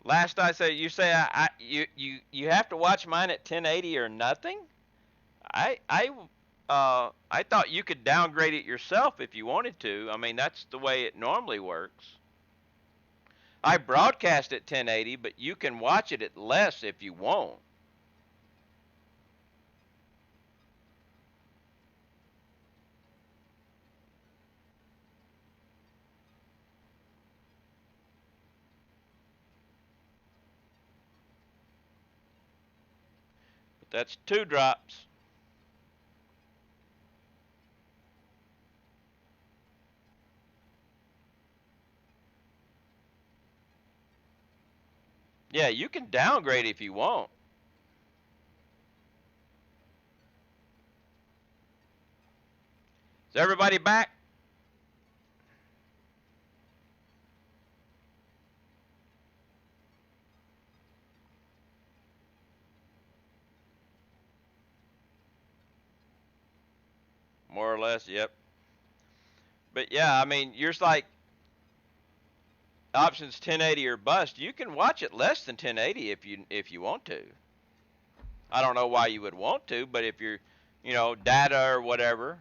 Last I said, you say you have to watch mine at 1080 or nothing. I thought you could downgrade it yourself if you wanted to. I mean, that's the way it normally works. I broadcast at 1080, but you can watch it at less if you want. But that's 2 drops. Yeah, you can downgrade if you want. Is everybody back? More or less, yep. But yeah, I mean, you're like options 1080 or bust. You can watch it less than 1080 if you want to. I don't know why you would want to, but if you're, data or whatever.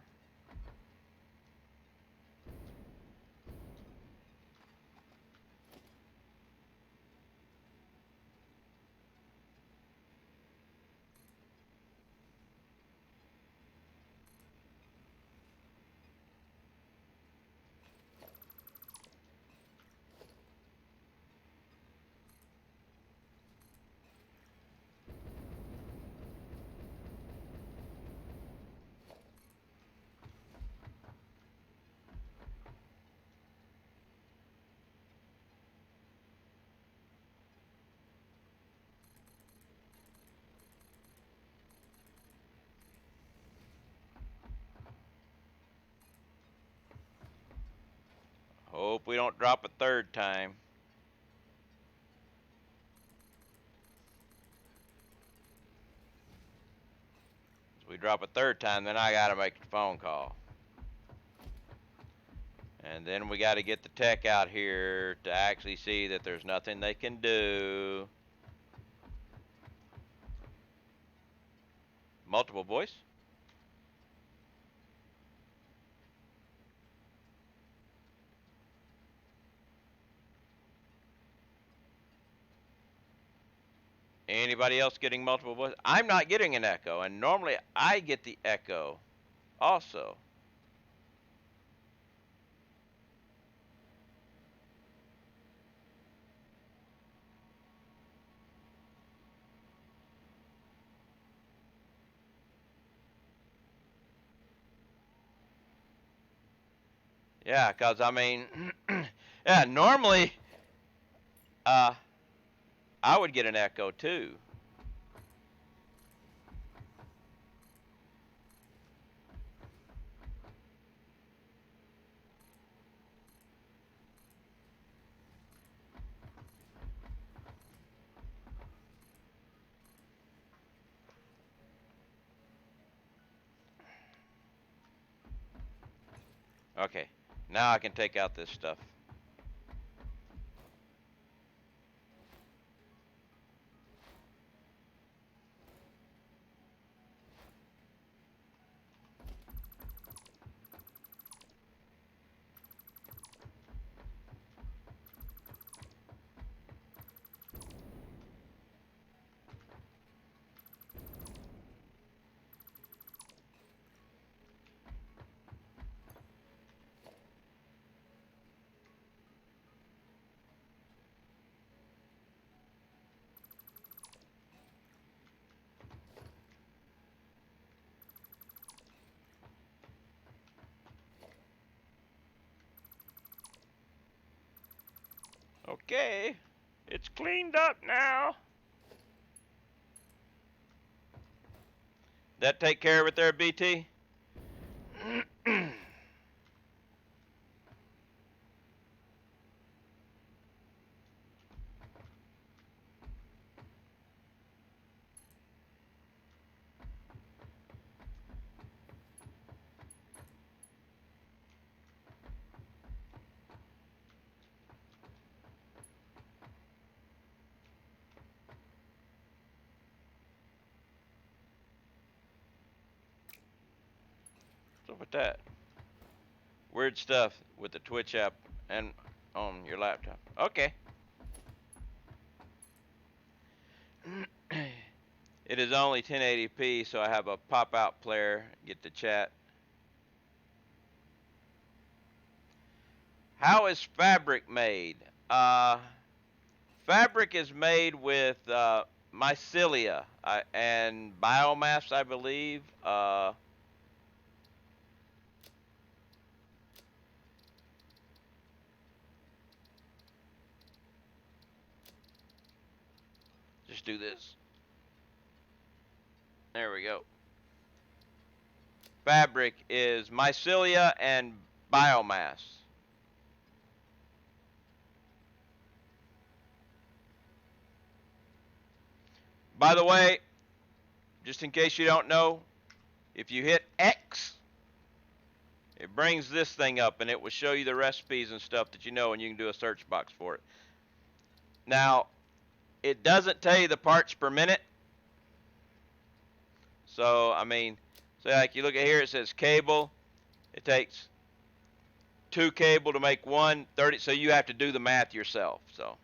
Hope we don't drop a third time. If we drop a third time, then I gotta make a phone call. And then we gotta get the tech out here to actually see that there's nothing they can do. Multiple voice? Anybody else getting multiple voice? I'm not getting an echo, and normally I get the echo also. Yeah, because I mean, yeah, normally uh, I would get an echo too. Okay, now I can take out this stuff. Okay, it's cleaned up now. That take care of it there, BT? What's up with that? Weird stuff with the Twitch app and on your laptop. Okay. It is only 1080p, so I have a pop-out player. Get the chat. How is fabric made? Fabric is made with mycelia and biomass, I believe. Just do this. There we go. Fabric is mycelia and biomass. By the way, just in case you don't know, if you hit X, it brings this thing up and it will show you the recipes and stuff that you know, and you can do a search box for it. Now, it doesn't tell you the parts per minute. So, I mean, say like you look at here, it says cable. It takes 2 cable to make 1, 30, so you have to do the math yourself. So,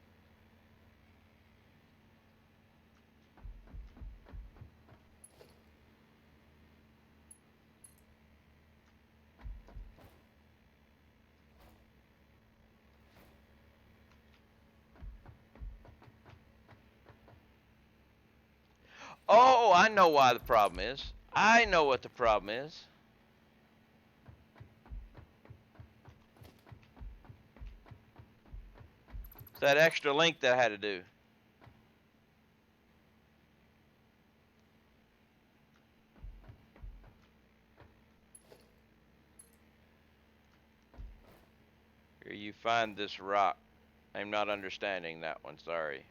oh, I know why the problem is. I know what the problem is. It's that extra link that I had to do. Here you find this rock. I'm not understanding that one, sorry.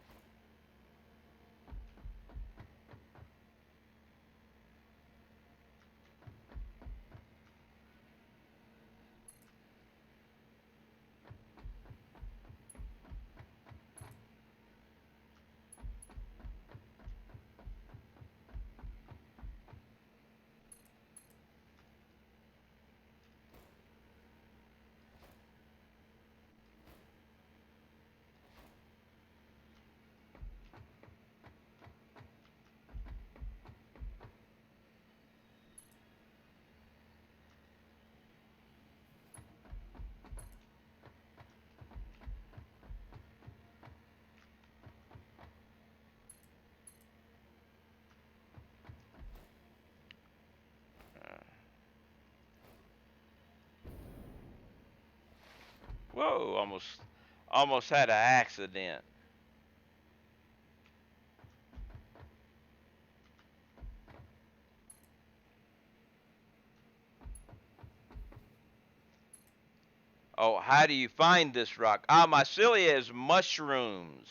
Whoa, almost had an accident. Oh, how do you find this rock? Mycelia is mushrooms.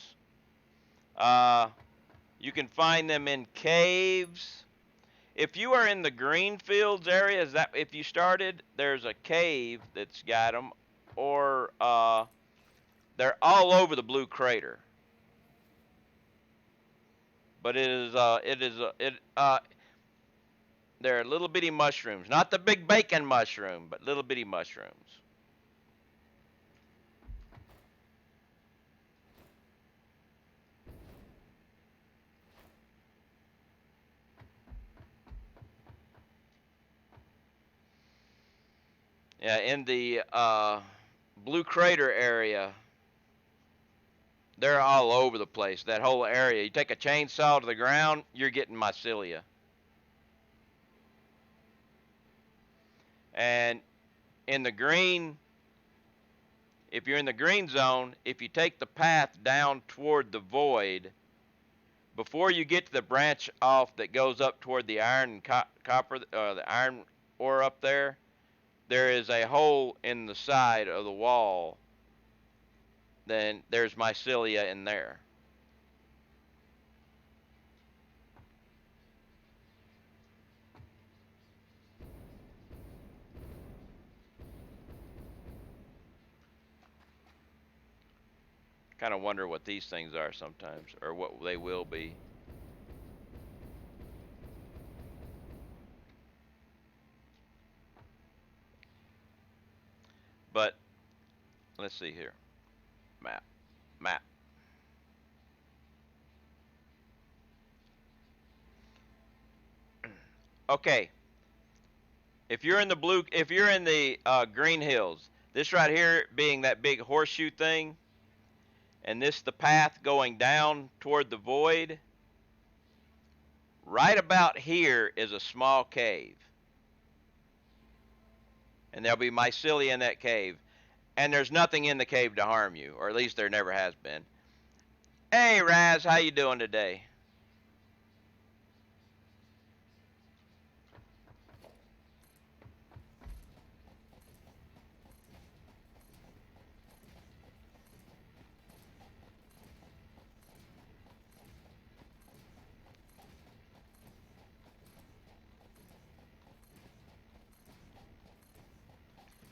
You can find them in caves. If you are in the Greenfields area, is that if you started, there's a cave that's got them, or they're all over the Blue Crater. But they're little bitty mushrooms, not the big bacon mushroom, but little bitty mushrooms. Yeah, in the Blue Crater area, they're all over the place. That whole area. You take a chainsaw to the ground, you're getting mycelia. And in the green, if you're in the green zone, if you take the path down toward the void, before you get to the branch off that goes up toward the iron and copper, the iron ore up there, there is a hole in the side of the wall. Then there's mycelia in there. Kind of wonder what these things are sometimes, or what they will be. Let's see here. Map. Map. Okay. If you're in the Green Hills, this right here being that big horseshoe thing, and this the path going down toward the void, right about here is a small cave. And there'll be mycelia in that cave. And there's nothing in the cave to harm you, or at least there never has been. Hey Raz, how you doing today?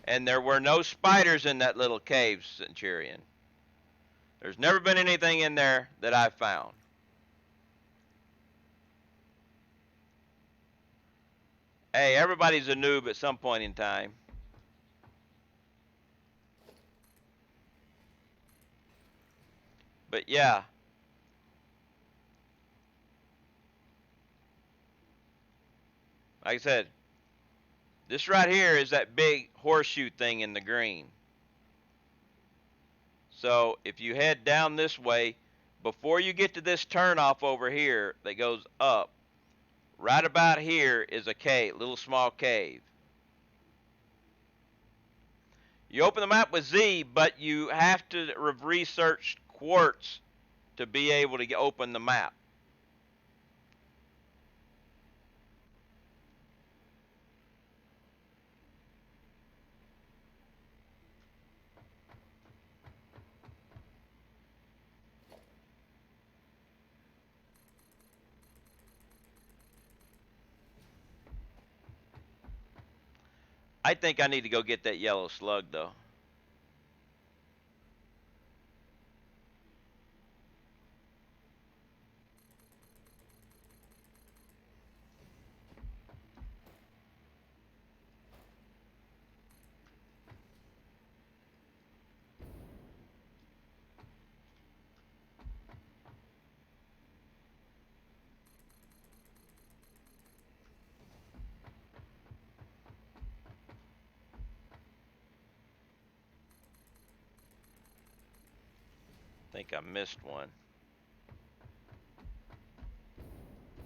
And there were no spiders in that little cave, Centurion. There's never been anything in there that I've found. Hey, everybody's a noob at some point in time. But yeah. Like I said, this right here is that big horseshoe thing in the green. So if you head down this way, before you get to this turnoff over here that goes up, right about here is a cave, little small cave. You open the map with Z, but you have to have researched quartz to be able to open the map. I think I need to go get that yellow slug, though. I think I missed one.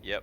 Yep.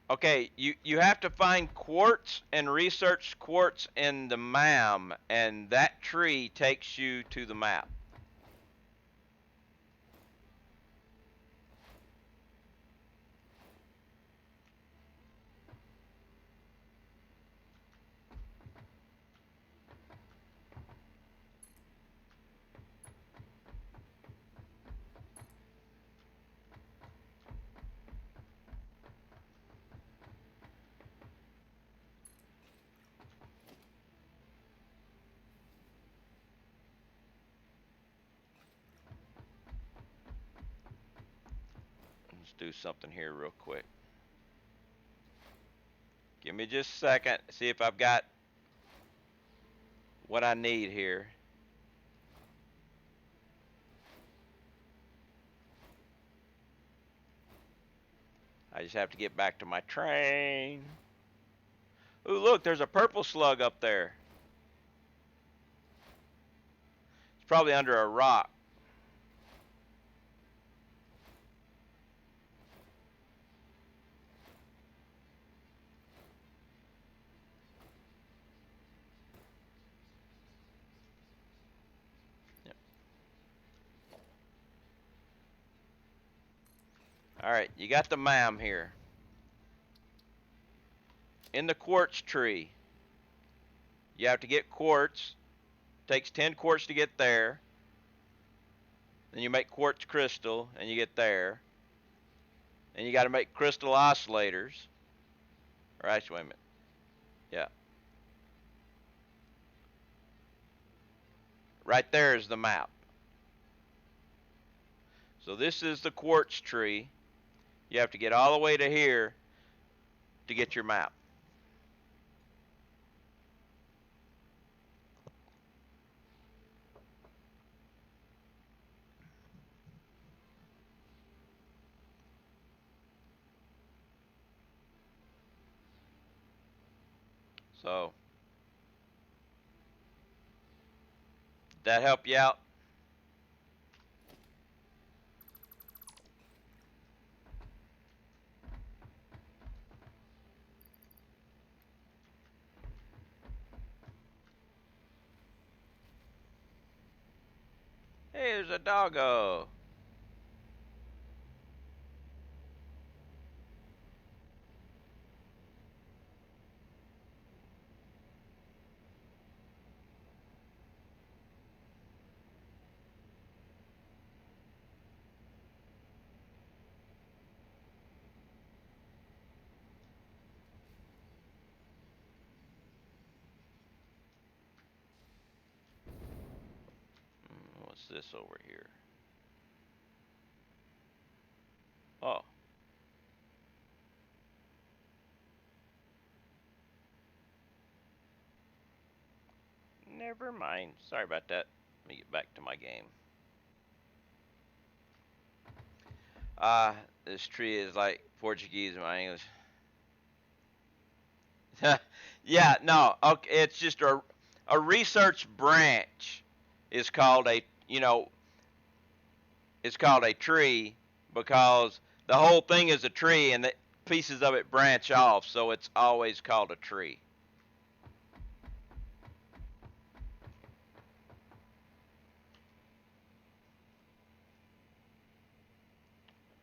Okay, you have to find quartz and research quartz in the MAM, and that tree takes you to the map. Let's do something here real quick. Give me just a second, see if I've got what I need here. I just have to get back to my train. Ooh, look, there's a purple slug up there. It's probably under a rock. Alright, you got the MAM here. In the quartz tree. You have to get quartz. Takes 10 quartz to get there. Then you make quartz crystal and you get there. And you got to make crystal oscillators. Or actually, wait a minute. Yeah. Right there is the map. So this is the quartz tree. You have to get all the way to here to get your map. So, did that help you out? Hey, there's a doggo. What's this over here? Oh. Never mind. Sorry about that. Let me get back to my game. This tree is like Portuguese in my English. Yeah, no. Okay, it's just a research branch is called a, it's called a tree because the whole thing is a tree and the pieces of it branch off, so it's always called a tree.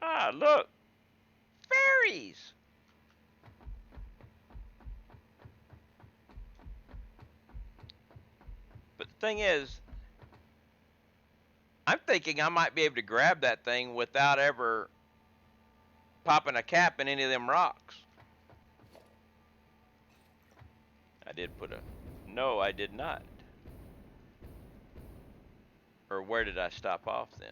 Ah, look. Fairies. But the thing is, I'm thinking I might be able to grab that thing without ever popping a cap in any of them rocks. I did put a... No, I did not. Or where did I stop off then?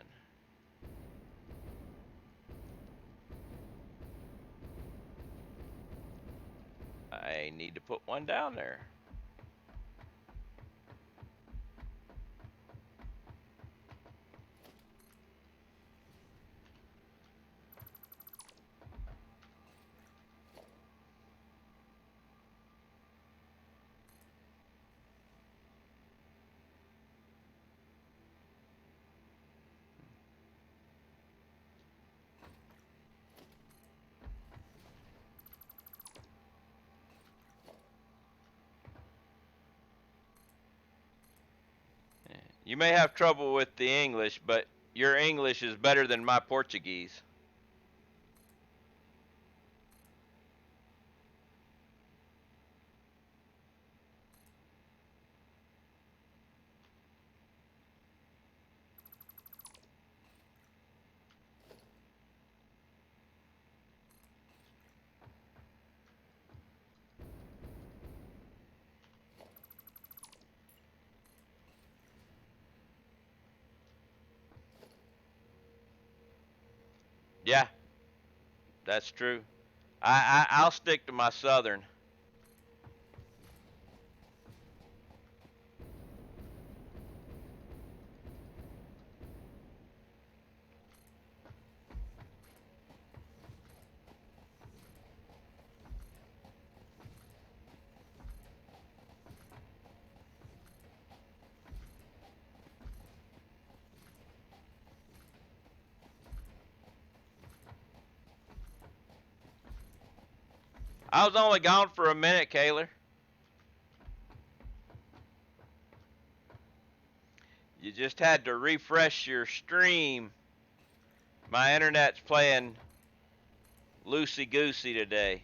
I need to put one down there. You may have trouble with the English, but your English is better than my Portuguese. Yeah, that's true. I'll stick to my Southern. I was only gone for a minute, Kayler. You just had to refresh your stream. My internet's playing loosey-goosey today.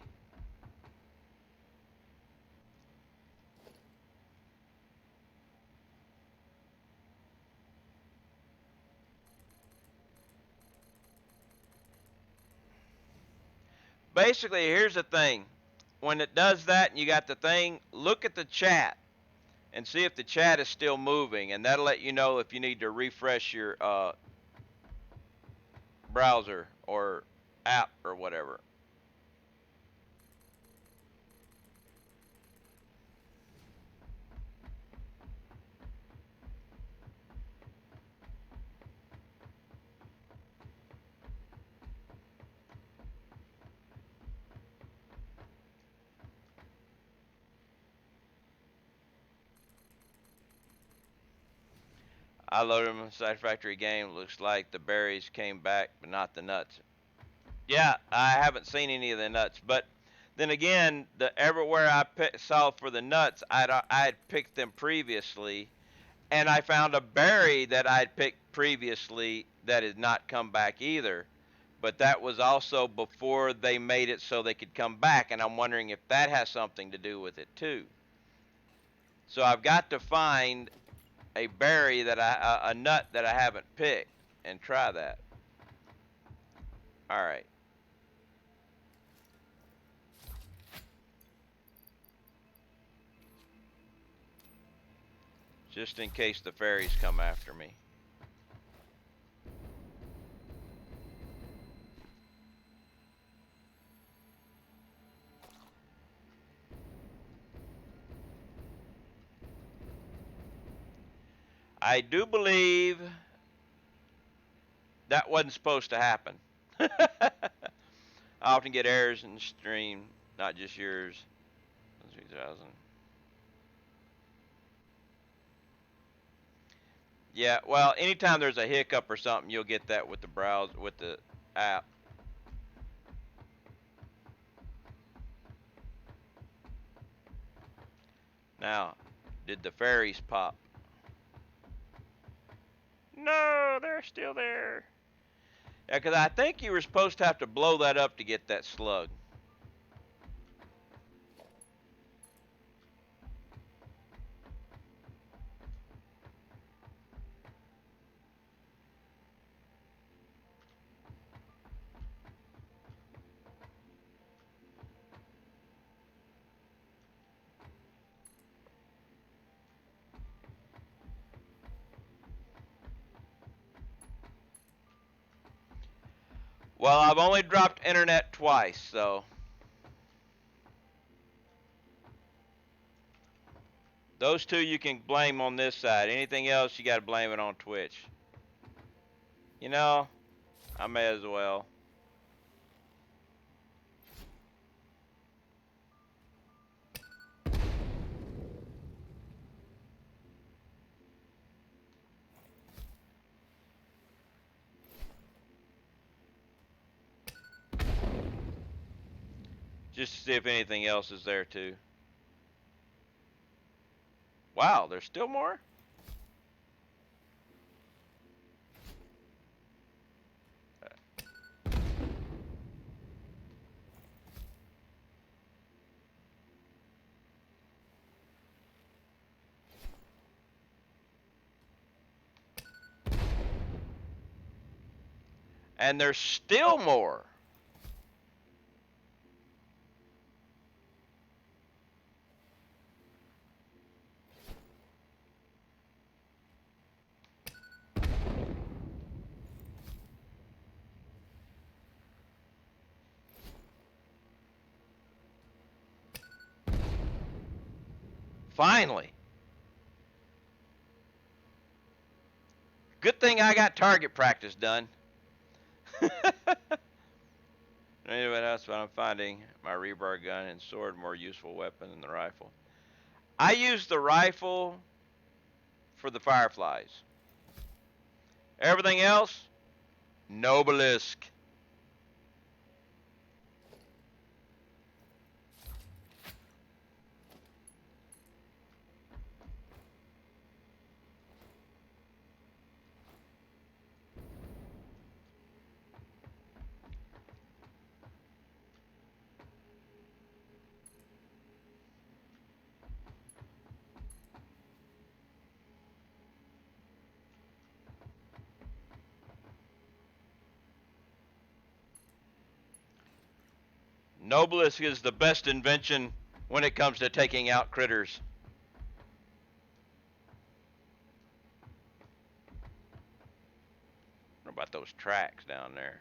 basically, here's the thing. When it does that and you got the thing, look at the chat and see if the chat is still moving, and that'll let you know if you need to refresh your browser or app or whatever. I loaded them in Satisfactory game. Looks like the berries came back, but not the nuts. Yeah, I haven't seen any of the nuts, but then again, everywhere I saw for the nuts, I'd picked them previously, and I found a berry that I'd picked previously that had not come back either. But that was also before they made it so they could come back, and I'm wondering if that has something to do with it too. So I've got to find a berry that a nut that I haven't picked and try that. All right. Just in case the fairies come after me. I do believe that wasn't supposed to happen. I often get errors in the stream, not just yours. 3000. Yeah, well, anytime there's a hiccup or something, you'll get that with the browser, with the app. Now, did the fairies pop? No, they're still there. Yeah, because I think you were supposed to have to blow that up to get that slug. Well, I've only dropped internet twice, so those two you can blame on this side. Anything else, you got to blame it on Twitch. You know, I may as well. Just to see if anything else is there too. Wow, there's still more? And there's still more. Finally. Good thing I got target practice done. Anyway, that's what I'm finding. My rebar gun and sword more useful weapon than the rifle. I use the rifle for the fireflies. Everything else, Nobelisk. Noblisk is the best invention when it comes to taking out critters. What about those tracks down there?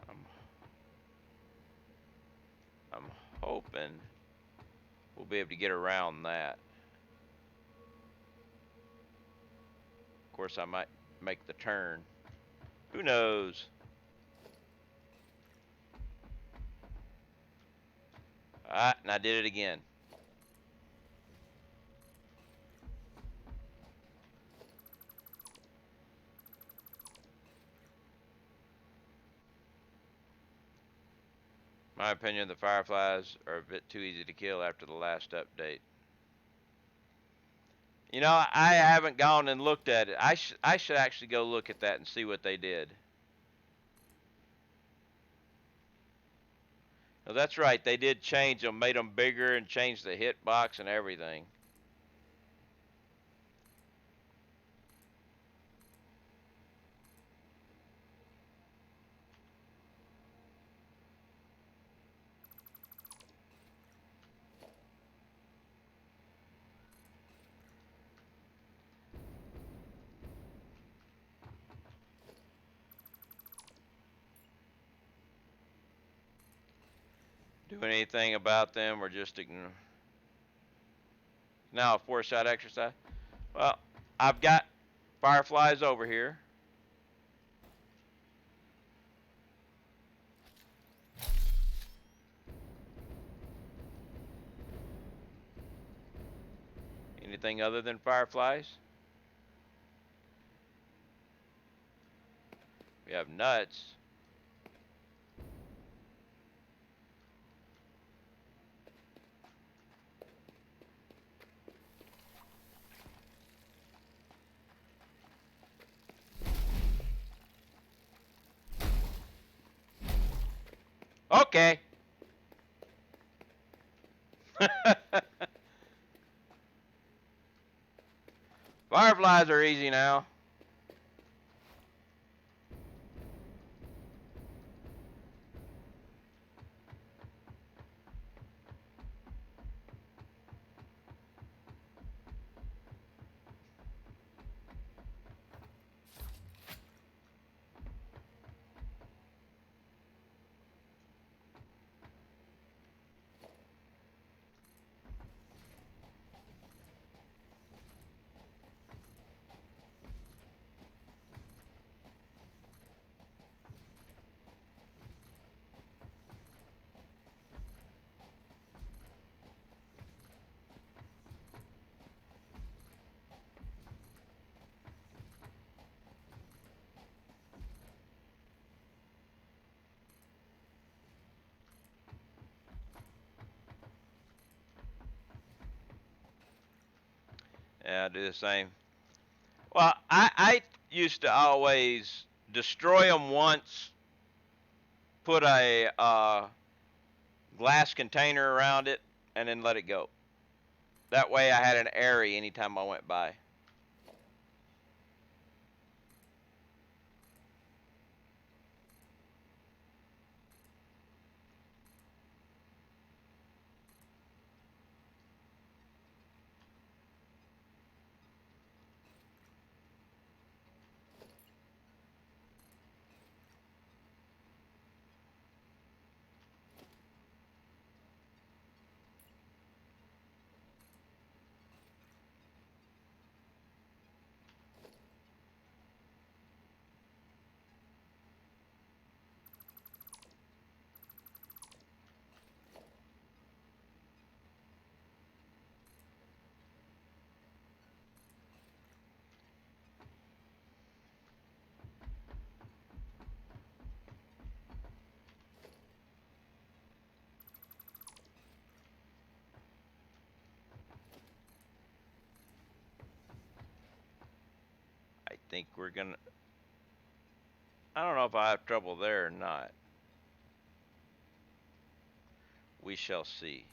I'm, I'm hoping we'll be able to get around that. Of course, I might make the turn. Who knows? Alright, and I did it again. My opinion, the Fireflies are a bit too easy to kill after the last update. You know, I haven't gone and looked at it. I should actually go look at that and see what they did. No, that's right. They did change them, made them bigger, and changed the hitbox and everything. Do anything about them or just ignore? Now a 4-shot exercise. Well, I've got Fireflies over here. Anything other than Fireflies? We have nuts. Okay. Fireflies are easy now. Yeah, I do the same. Well, I used to always destroy them once, put a glass container around it, and then let it go. That way I had an area anytime I went by. I think we're gonna. I don't know if I have trouble there or not. We shall see.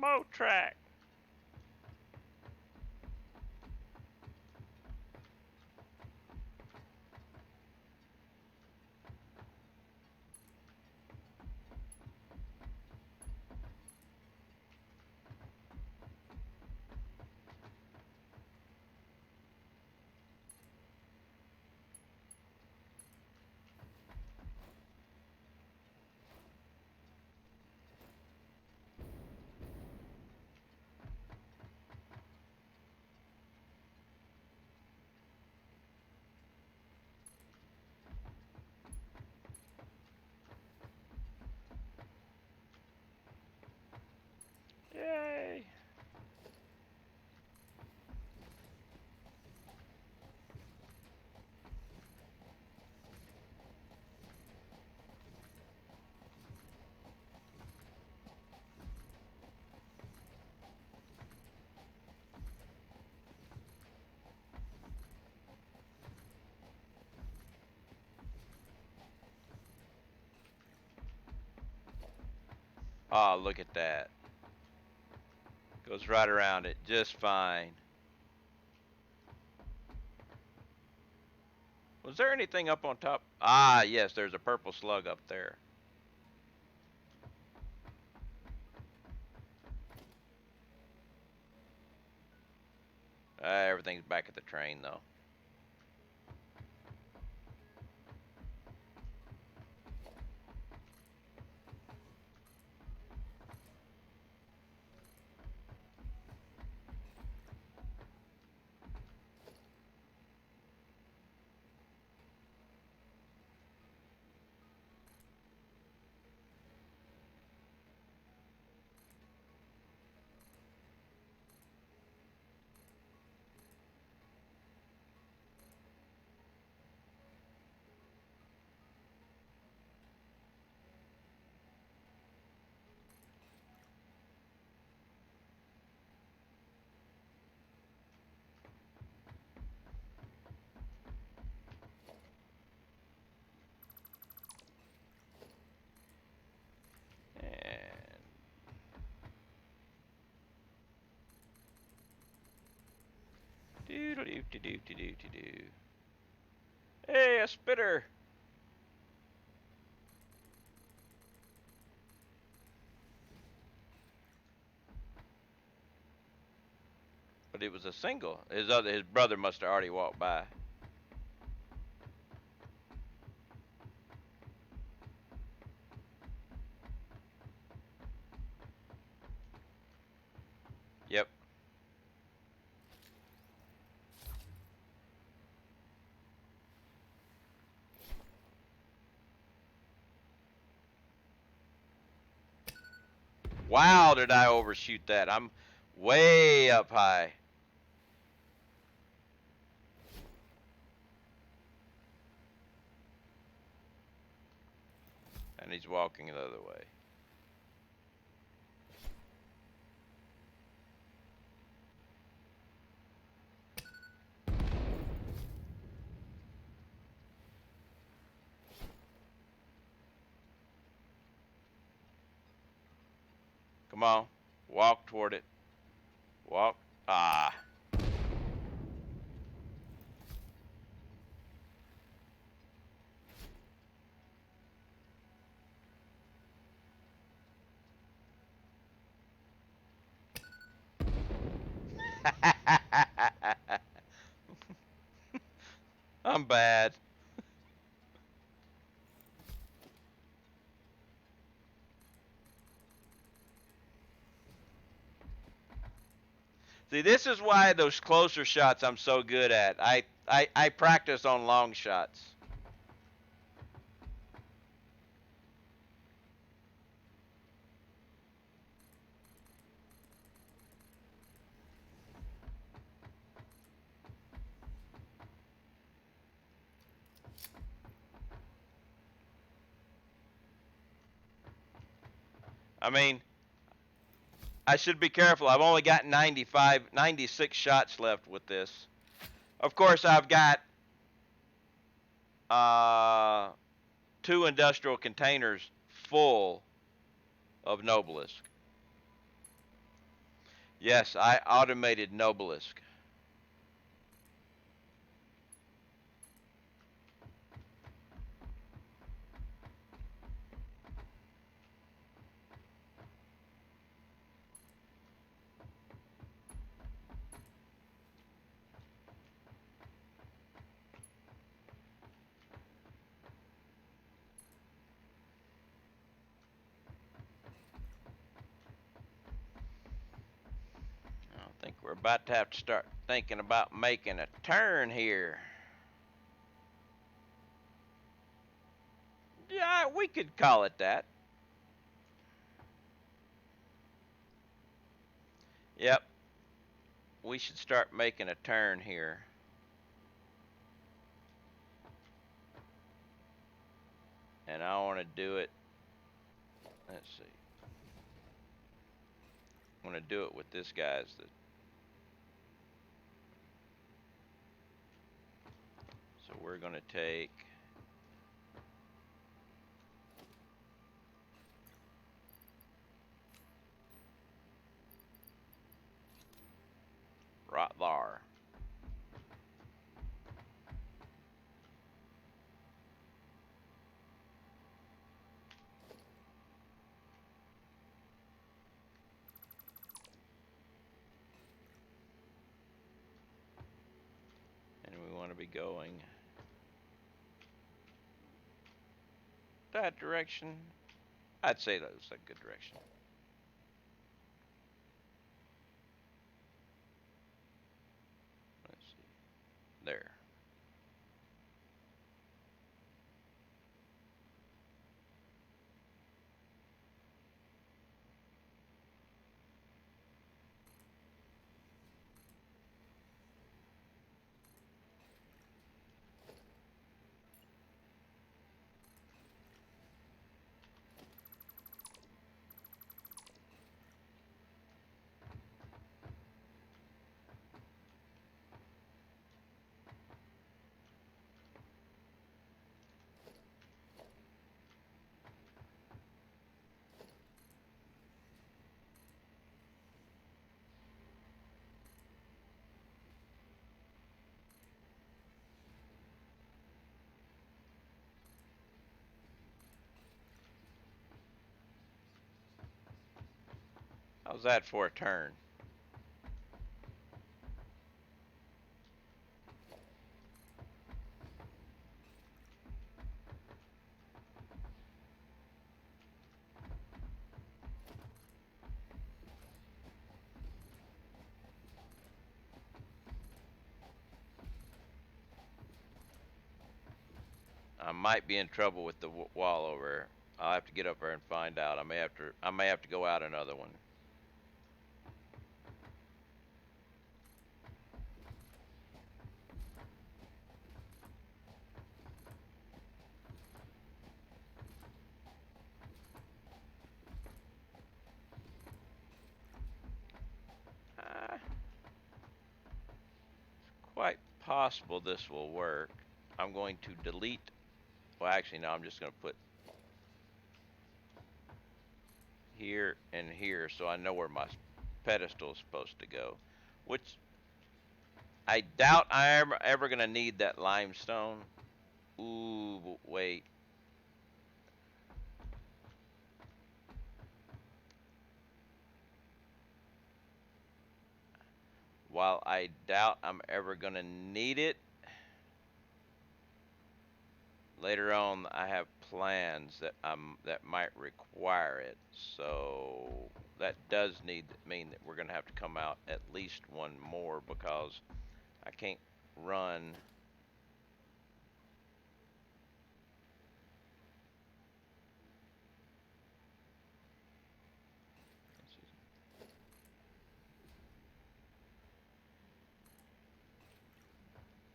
more track. Yay. Oh, look at that. Goes right around it just fine. Was there anything up on top? Ah, yes, there's a purple slug up there. Everything's back at the train, though. And doo-doo-doo-doo-doo-doo-doo. Hey, a spitter. But it was a single. His brother must have already walked by. Yep. Wow, did I overshoot that? I'm way up high. And he's walking the other way. Come on. Walk toward it. Walk. Ah. I'm bad. See, this is why those closer shots I'm so good at. I practice on long shots. I mean, I should be careful. I've only got 96 shots left with this. Of course, I've got uh, 2 industrial containers full of Noblisk. Yes, I automated Nobelisk. I think we're about to have to start thinking about making a turn here. Yeah, we could call it that. Yep, we should start making a turn here. And I want to do it, let's see. I want to do it with this guy's. So we're going to take right there. And we want to be going that direction. I'd say that was a good direction. Let's see. There. How's that for a turn? I might be in trouble with the wall over here. I'll have to get up there and find out. I may have to go out another one. It's quite possible this will work. I'm going to delete. Well, actually, no. I'm just going to put here and here so I know where my pedestal is supposed to go. Which I doubt I'm ever going to need that limestone. Ooh, wait. While I doubt I'm ever going to need it, later on I have plans that might require it. So that does mean that we're going to have to come out at least one more because I can't run.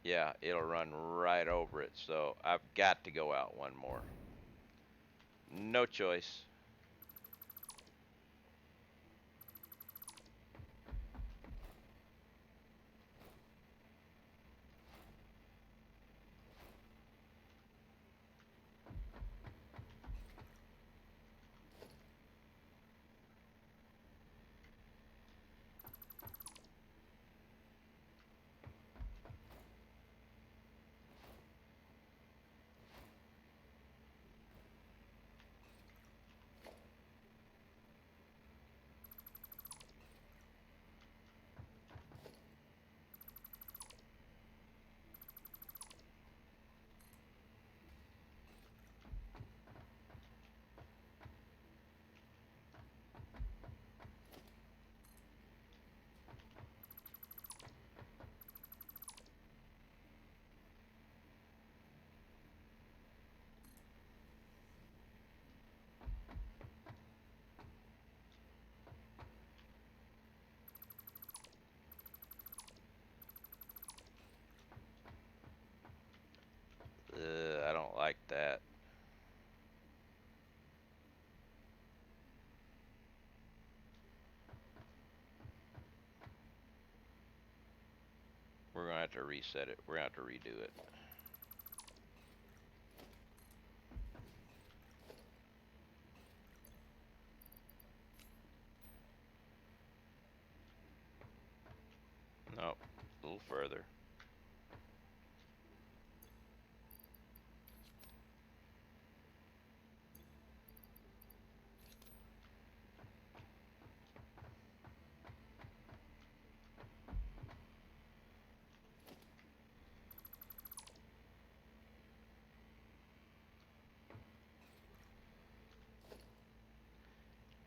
Yeah, it'll run right over it. So I've got to go out one more. No choice. like that. We're going to have to reset it. We're going to have to redo it. Nope, a little further.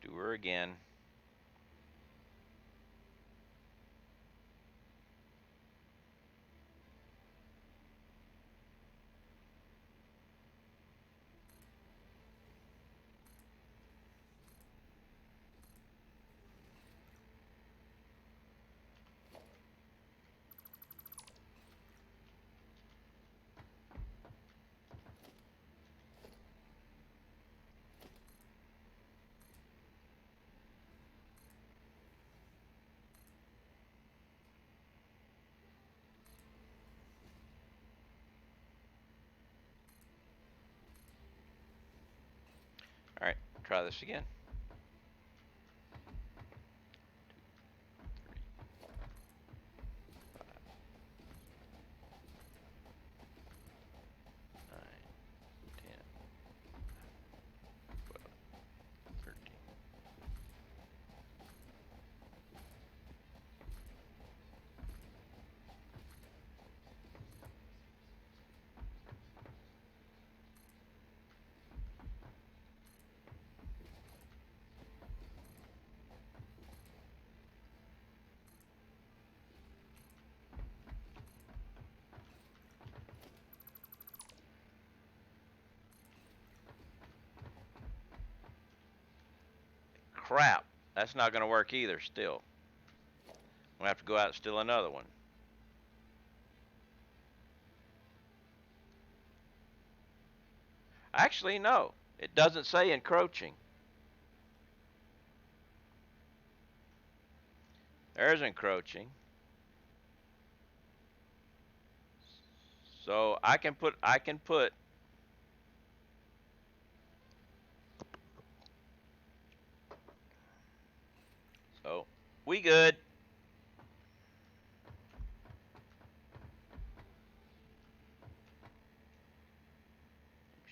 Do her again. All right, try this again. 9, 10, 12, 13. Crap, that's not going to work either still. I'm going to have to go out and steal another one. Actually, no. It doesn't say encroaching. There's encroaching. So I can put so we good.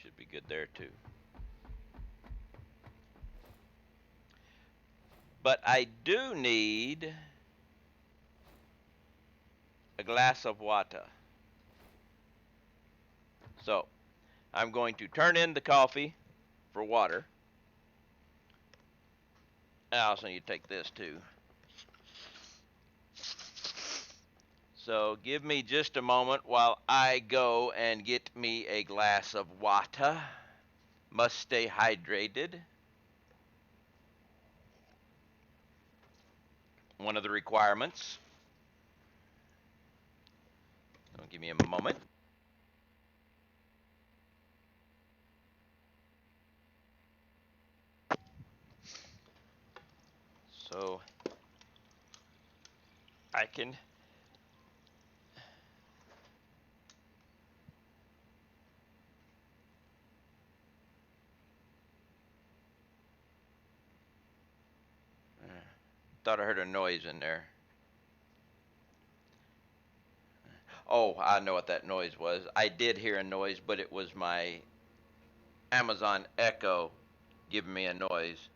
Should be good there too. But I do need a glass of water. So I'm going to turn in the coffee for water. I also need to take this too. So give me just a moment while I go and get me a glass of water. Must stay hydrated. One of the requirements. So give me a moment. So I can thought I heard a noise in there. Oh, I know what that noise was. I did hear a noise, but it was my Amazon Echo giving me a noise,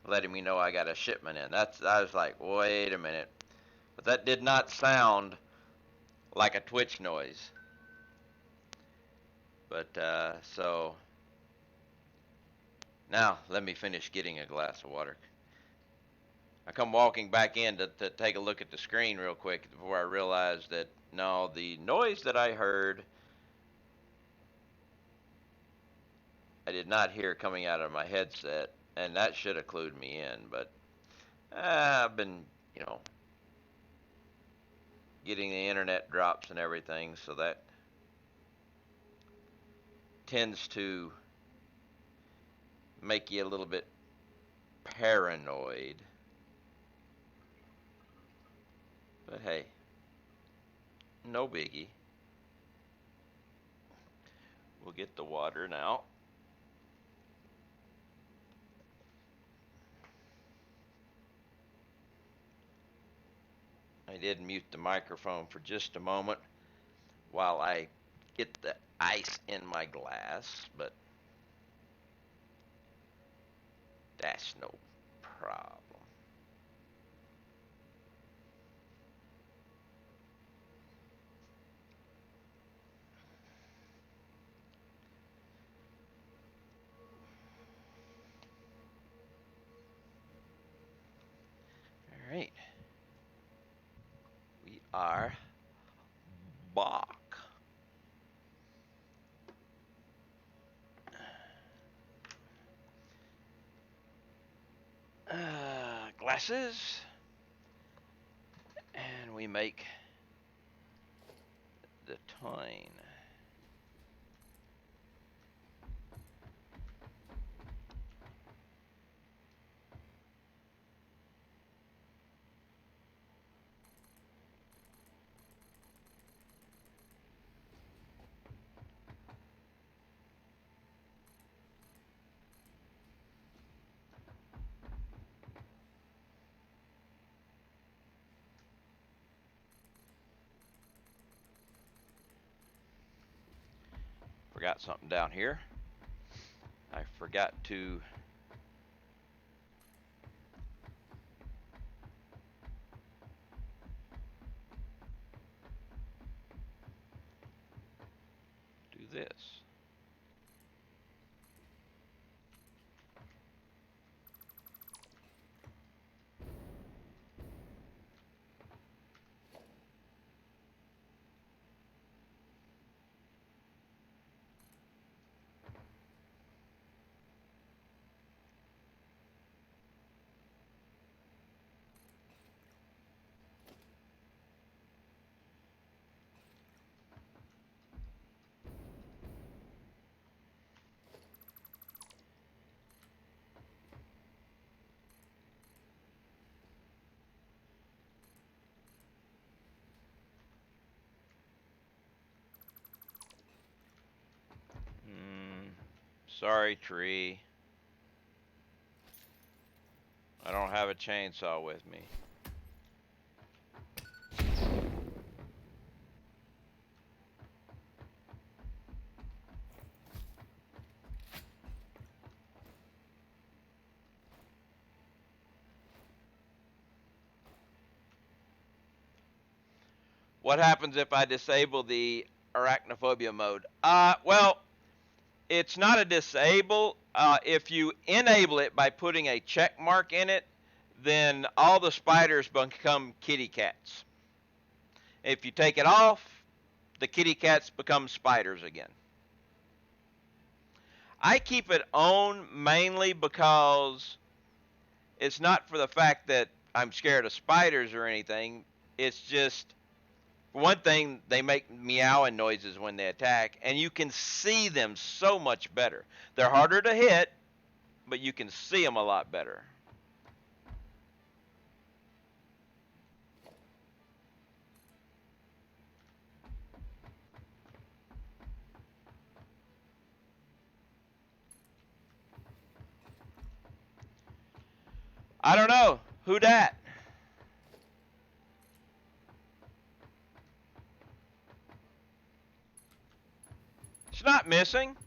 letting me know I got a shipment in. I was like, wait a minute. But that did not sound like a Twitch noise. But so now let me finish getting a glass of water. I come walking back in to take a look at the screen real quick before I realized that no, the noise that I heard, I did not hear coming out of my headset, and that should have clued me in. But I've been, getting the internet drops and everything, so that tends to make you a little bit paranoid. But hey, no biggie. We'll get the water now. I did mute the microphone for just a moment while I get the ice in my glass, but that's no problem. All right. We are back. Glasses. And we make the tine. Forgot something down here. I forgot to do this. Sorry, tree. I don't have a chainsaw with me. What happens if I disable the arachnophobia mode? Well, it's not a disable. If you enable it by putting a check mark in it, then all the spiders become kitty cats. If you take it off, the kitty cats become spiders again. I keep it on mainly because it's not for the fact that I'm scared of spiders or anything. It's just, for one thing, they make meowing noises when they attack, and you can see them so much better. They're harder to hit, but you can see them a lot better. I don't know. Who dat? It's not missing.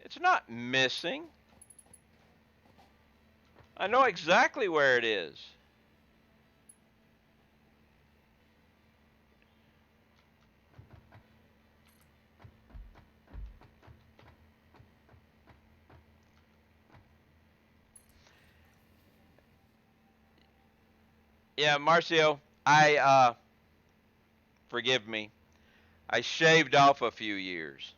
It's not missing. I know exactly where it is. Yeah, Marcio, forgive me. I shaved off a few years.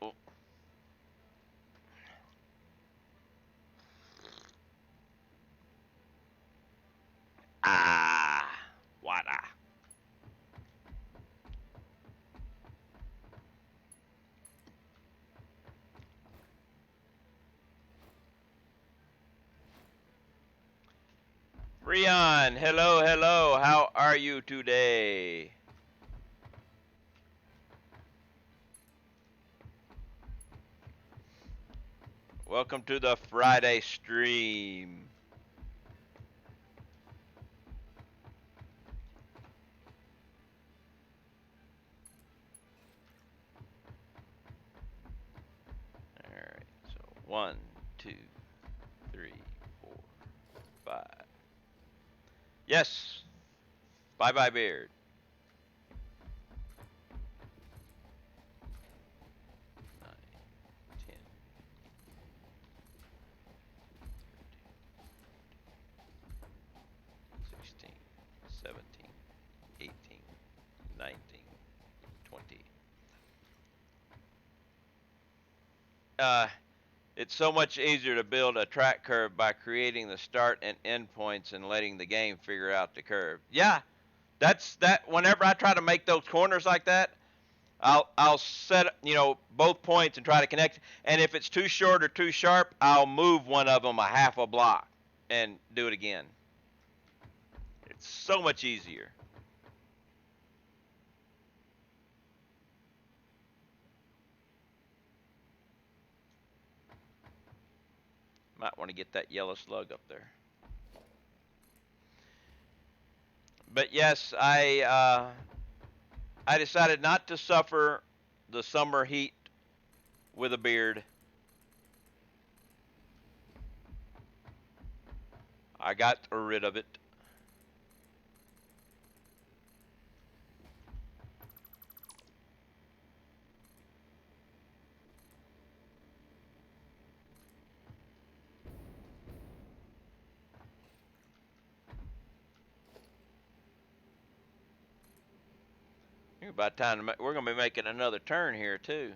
Oh. Ah, water. Rion, hello, hello. How are you today? Welcome to the Friday stream. All right, so 1, 2, 3, 4, 5. Yes. Bye bye, beard. 9, 10, 16, 17, 18, 19, 20. It's so much easier to build a track curve by creating the start and end points and letting the game figure out the curve. Yeah, that's that. Whenever I try to make those corners like that, I'll set both points and try to connect. And if it's too short or too sharp, I'll move one of them a half a block and do it again. It's so much easier. Might want to get that yellow slug up there. But yes, I decided not to suffer the summer heat with a beard. I got rid of it. About time we're going to be making another turn here too.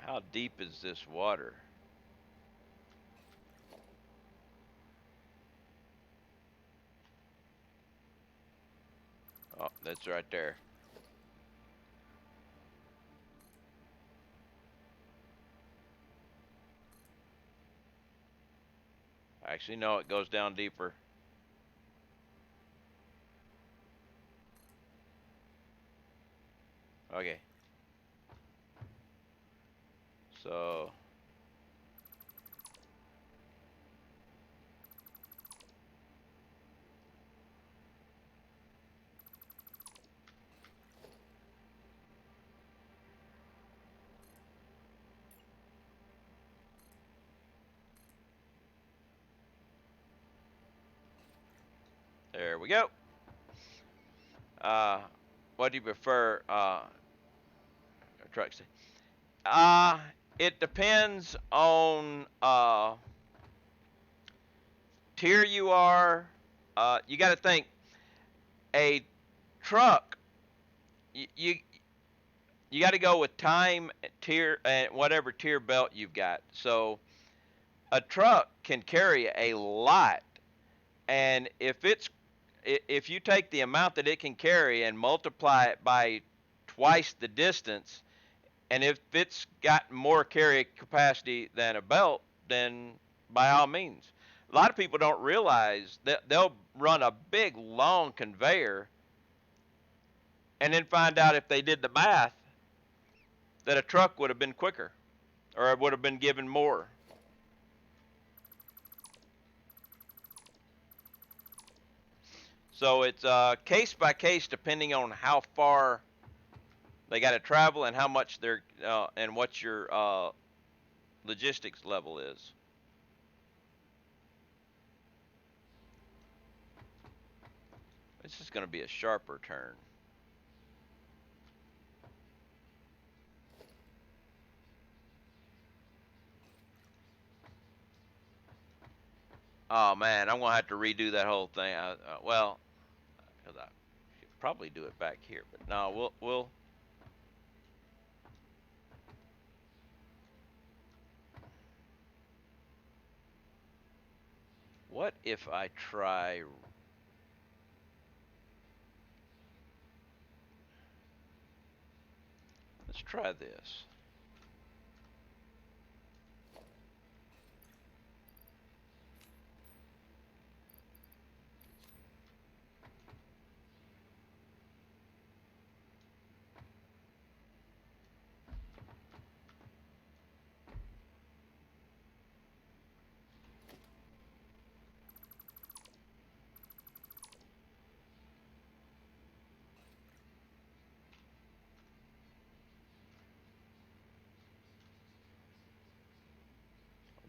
How deep is this water? Oh, that's right there. Actually, no, it goes down deeper. Okay. So there we go. What do you prefer? Trucks. It depends on tier you are. You got to think a truck. You you got to go with time tier and whatever tier belt you've got. So a truck can carry a lot, and if you take the amount that it can carry and multiply it by twice the distance, and if it's got more carry capacity than a belt, then by all means. A lot of people don't realize that they'll run a big long conveyor and then find out if they did the math that a truck would have been quicker or it would have been given more. So it's case by case depending on how far they got to travel and how much they're and what your logistics level is. This is going to be a sharper turn. Oh man, I'm gonna have to redo that whole thing. Well, cause I should probably do it back here, but no, we'll. What if I try? Let's try this.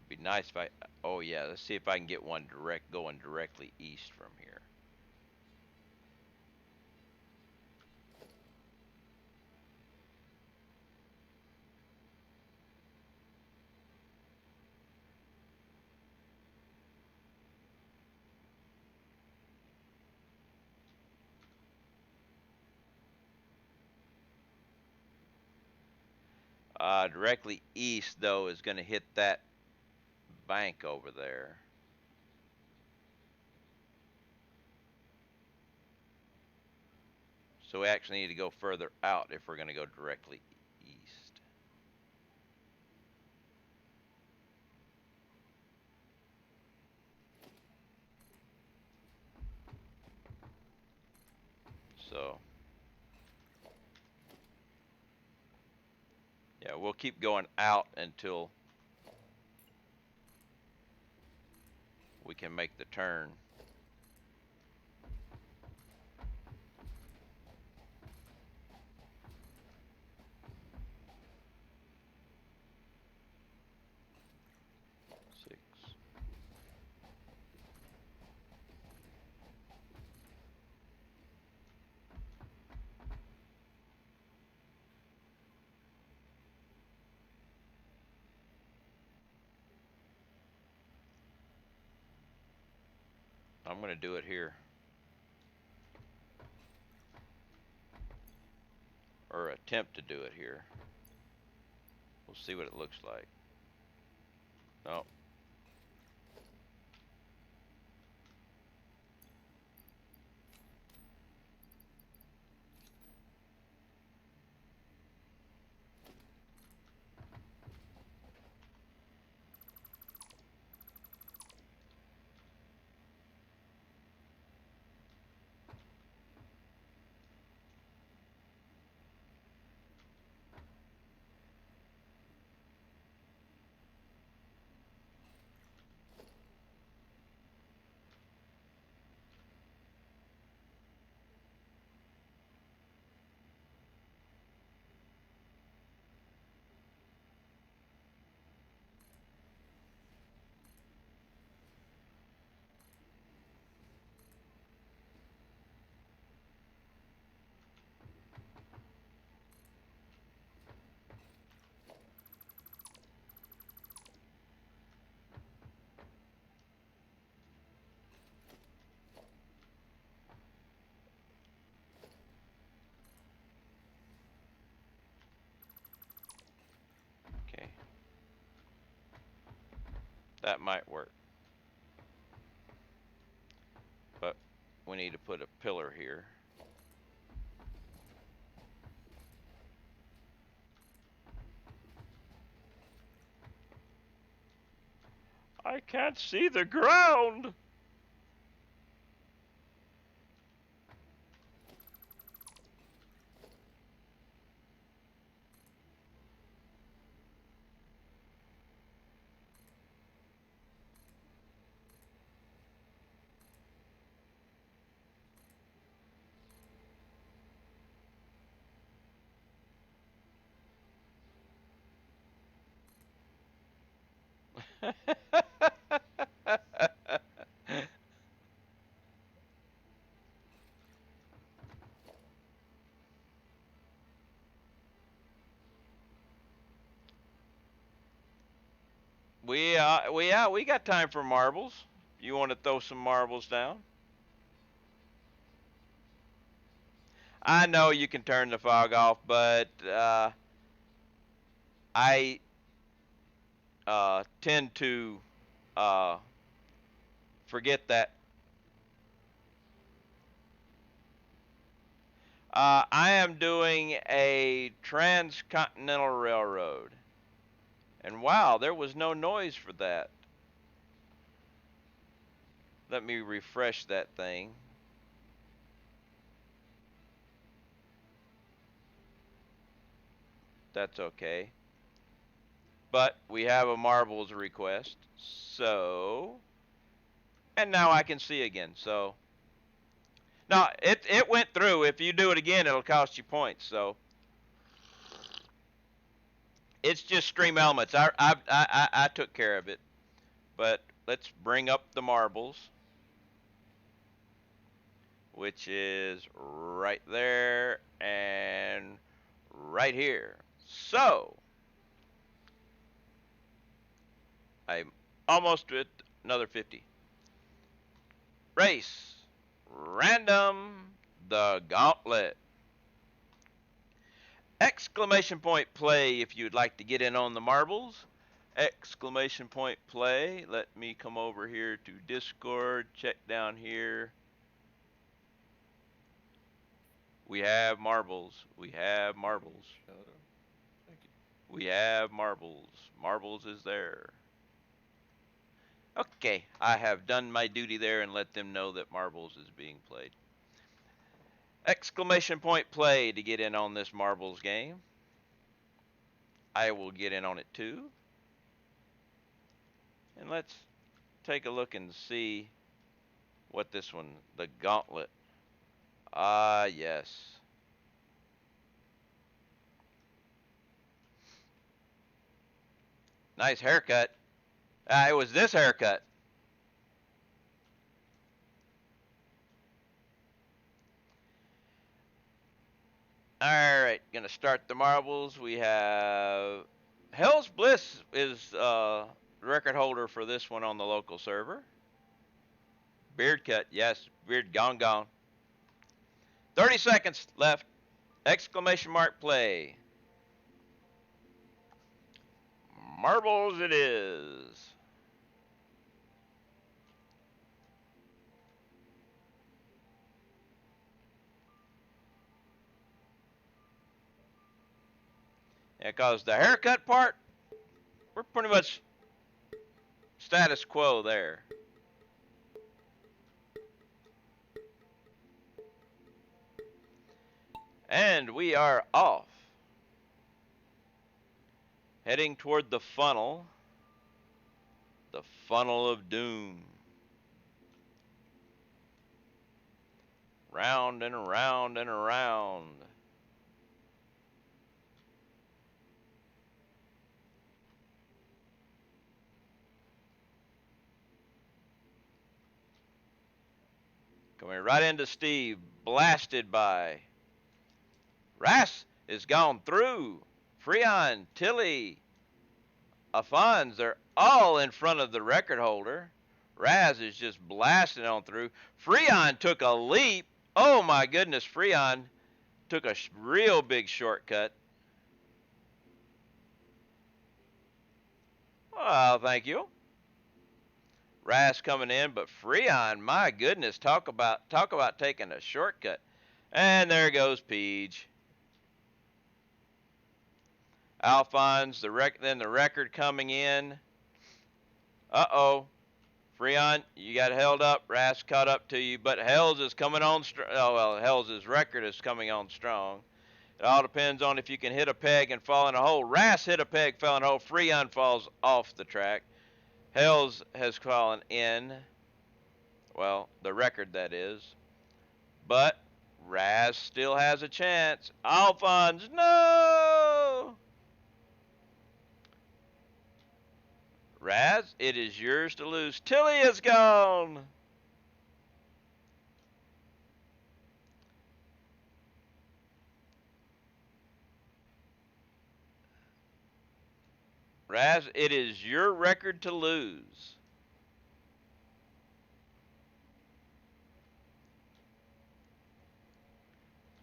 It'd be nice if I. Oh yeah, let's see if I can get one going directly east from here. Directly east though is going to hit that bank over there. So we actually need to go further out if we're going to go directly east. So yeah, we'll keep going out until we can make the turn. Six. I'm going to do it here. Or attempt to do it here. We'll see what it looks like. No. Okay. That might work. But we need to put a pillar here. I can't see the ground. we got time for marbles. You want to throw some marbles down? I know you can turn the fog off, but I tend to uh, forget that. I am doing a Transcontinental Railroad. And wow, there was no noise for that. Let me refresh that thing. That's okay. But we have a marbles request. So, and now I can see again. So, no, it went through. If you do it again, it'll cost you points. So, it's just Stream Elements. I took care of it. But let's bring up the marbles, which is right there and right here. So, I'm almost at another 50. Race. Random. The gauntlet. Exclamation point play if you'd like to get in on the marbles. Exclamation point play. Let me come over here to Discord. Check down here. We have marbles. We have marbles. Thank you. We have marbles. Marbles is there. Okay, I have done my duty there and let them know that marbles is being played. Exclamation point play to get in on this marbles game. I will get in on it too. And let's take a look and see what this one, the gauntlet. Ah, yes. Nice haircut. It was this haircut. Alright, gonna start the marbles. We have Hell's Bliss is record holder for this one on the local server. Beard cut, yes, beard gone. 30 seconds left. Exclamation mark play. Marbles it is. Yeah, because the haircut part, we're pretty much status quo there. And we are off. Heading toward the funnel. The funnel of doom. Round and around and around. Coming right into Steve. Blasted by. Rass is gone through. Freon, Tilly, Afons, they're all in front of the record holder. Raz is just blasting on through. Freon took a leap. Oh my goodness, Freon took a real big shortcut. Well, thank you. Raz coming in, but Freon, my goodness, talk about taking a shortcut. And there goes Peach. Alphonse, then the record coming in. Uh-oh. Freon, you got held up. Ras caught up to you, but Hells is coming on strong. Oh, well, Hells' record is coming on strong. It all depends on if you can hit a peg and fall in a hole. Ras hit a peg, fell in a hole. Freon falls off the track. Hells has fallen in. Well, the record, that is. But Raz still has a chance. Alphonse, no! Raz, it is yours to lose. Tilly is gone. Raz, it is your record to lose.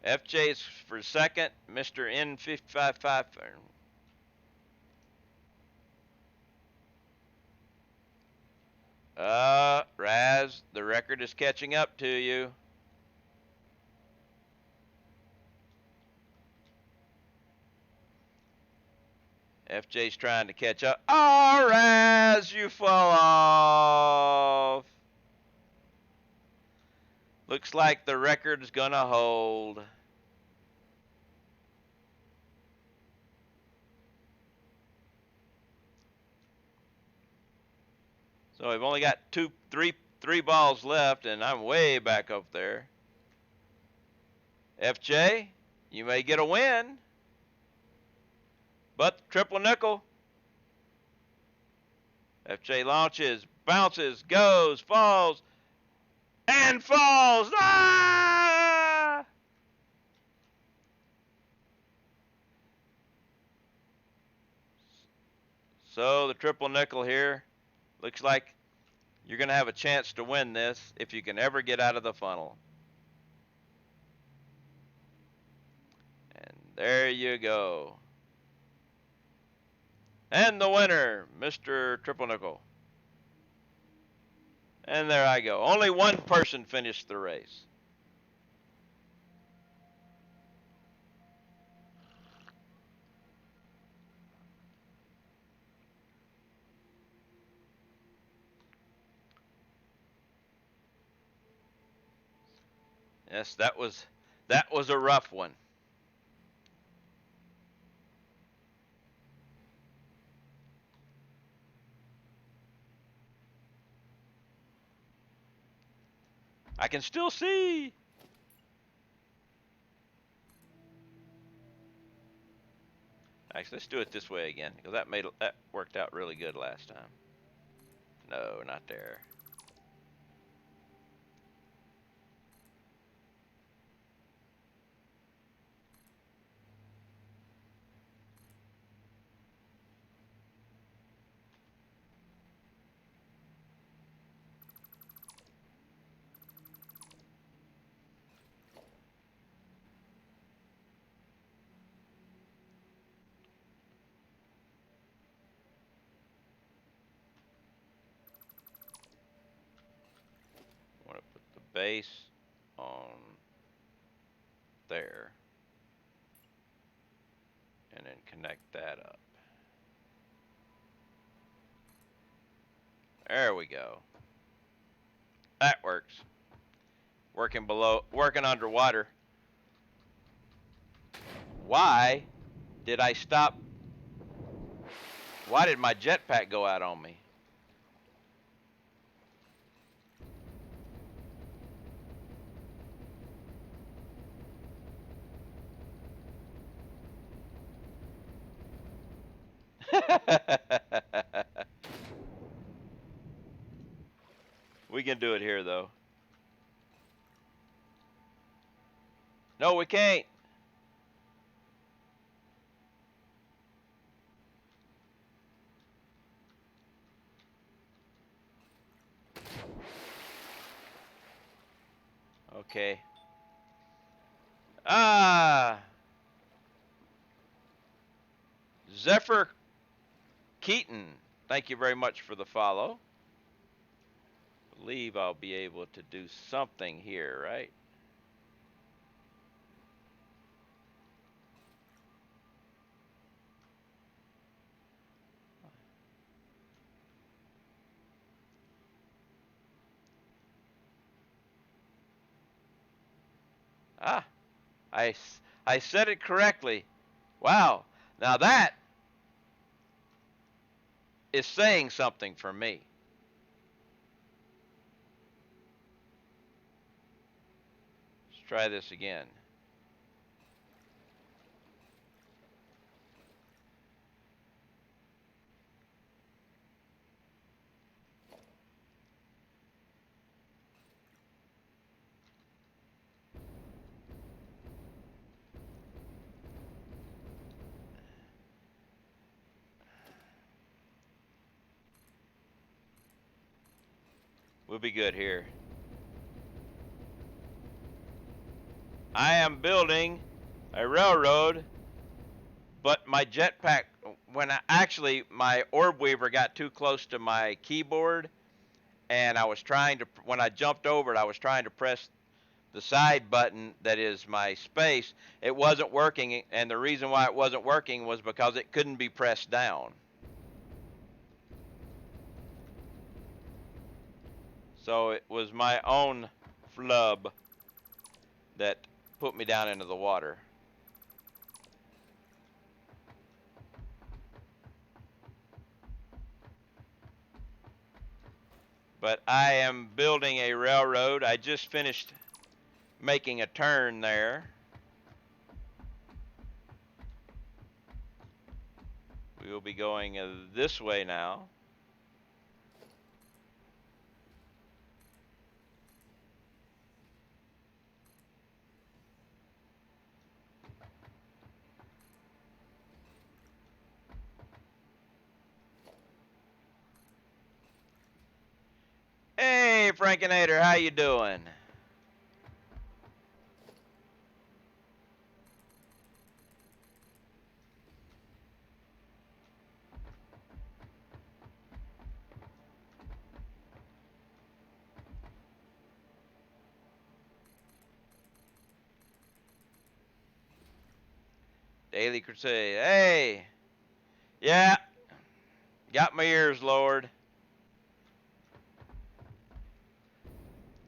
FJ is for second. Mr. N555. Raz, the record is catching up to you. FJ's trying to catch up. Oh, Raz, you fall off. Looks like the record's gonna hold. So we've only got three balls left, and I'm way back up there. FJ, you may get a win, but triple nickel. FJ launches, bounces, goes, falls, and falls. Ah! So the triple nickel here looks like you're going to have a chance to win this if you can ever get out of the funnel. And there you go. And the winner, Mr. Triple Nickel. And there I go. Only one person finished the race. Yes, that was a rough one. I can still see. Actually, let's do it this way again, because that worked out really good last time. No, not there. I want to put the base on there, and then connect that up. There we go. That works. Working underwater. Why did I stop? Why did my jetpack go out on me? We can do it here, though. No, we can't. Okay. Zephyr Keaton, thank you very much for the follow. I believe I'll be able to do something here, right? Ah, I said it correctly. Wow. Now that is saying something for me. Let's try this again. We'll be good here. I am building a railroad, but my jetpack, actually my orb weaver got too close to my keyboard, and I was trying to, when I jumped over it, I was trying to press the side button that is my space. It wasn't working, and the reason why it wasn't working was because it couldn't be pressed down. So it was my own flub that put me down into the water. But I am building a railroad. I just finished making a turn there. We will be going this way now. Hey, Frankenator, how you doing? Daily Crusade. Hey, yeah, got my ears lowered.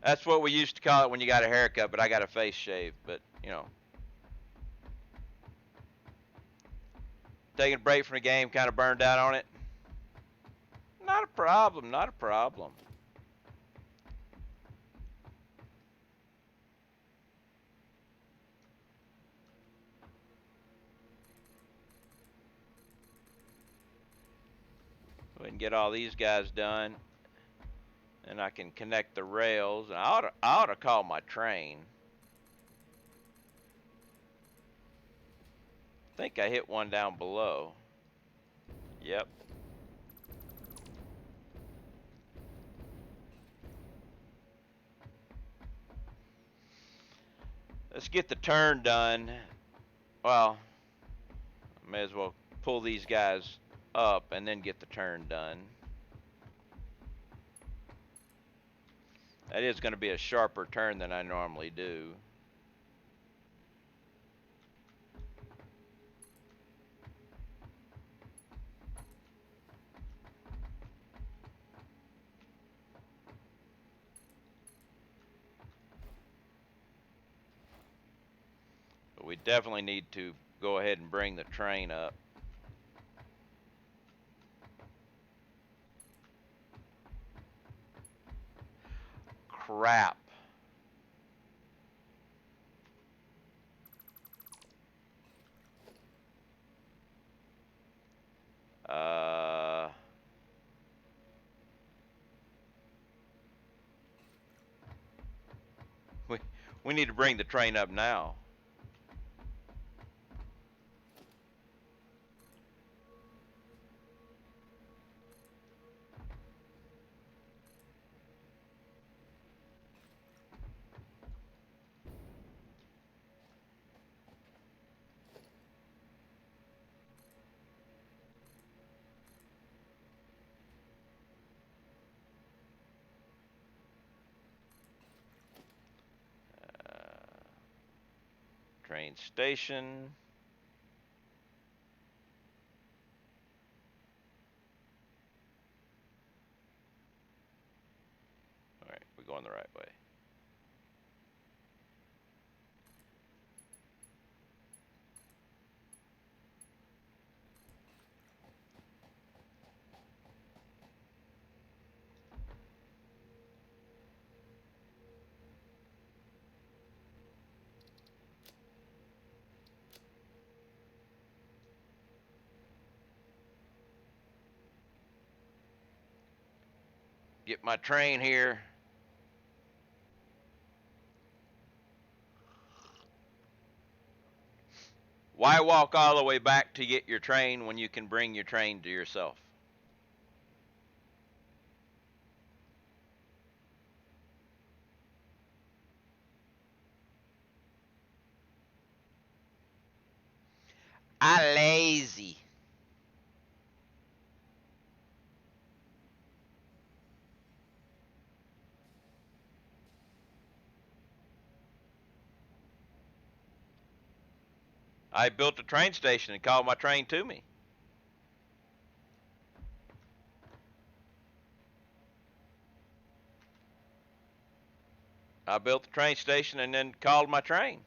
That's what we used to call it when you got a haircut, but I got a face shave. But, you know, taking a break from the game, kind of burned out on it. Not a problem, not a problem. Go ahead and get all these guys done, and I can connect the rails. And I ought to call my train. I think I hit one down below. Yep. Let's get the turn done. Well, I may as well pull these guys up and then get the turn done. That is going to be a sharper turn than I normally do. But we definitely need to go ahead and bring the train up. Crap. Uh, we, we need to bring the train up now. Train station. All right, we're going the right way. Get my train here. Why walk all the way back to get your train when you can bring your train to yourself? I lazy. I built a train station and called my train to me. I built the train station and then called my train.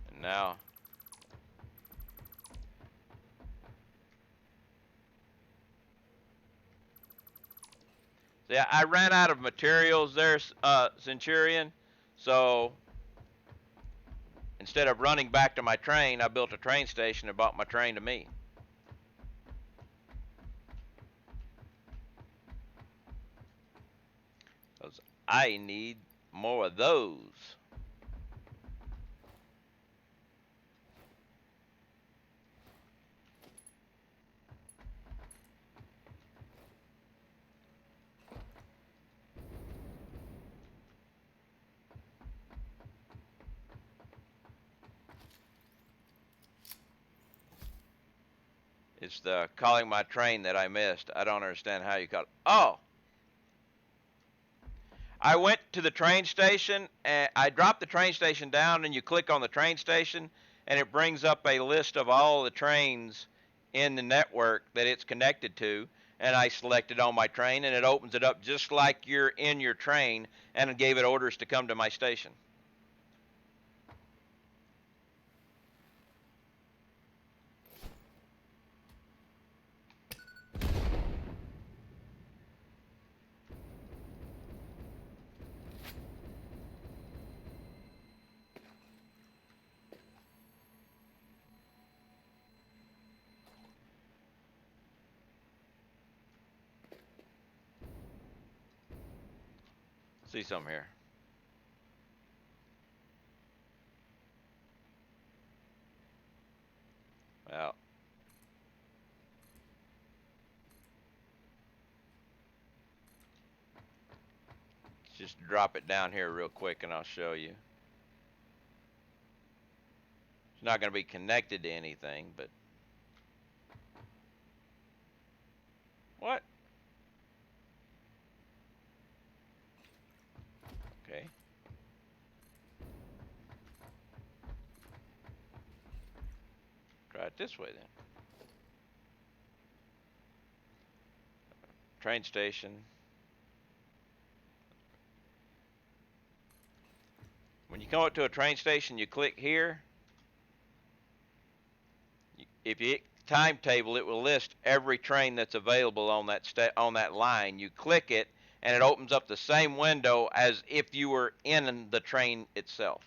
And now, see, I ran out of materials there, Centurion. So instead of running back to my train, I built a train station and brought my train to me. 'Cause I need more of those. It's the calling my train that I missed. I don't understand how you call it. Oh, I went to the train station and I dropped the train station down, and you click on the train station and it brings up a list of all the trains in the network that it's connected to. And I selected on my train and it opens it up just like you're in your train, and it gave it orders to come to my station. See something here. Well, just drop it down here real quick and I'll show you. It's not going to be connected to anything, but what? Okay. Try it this way then. Train station. When you come up to a train station, you click here. If you hit timetable, it will list every train that's available on that line. You click it, and it opens up the same window as if you were in the train itself.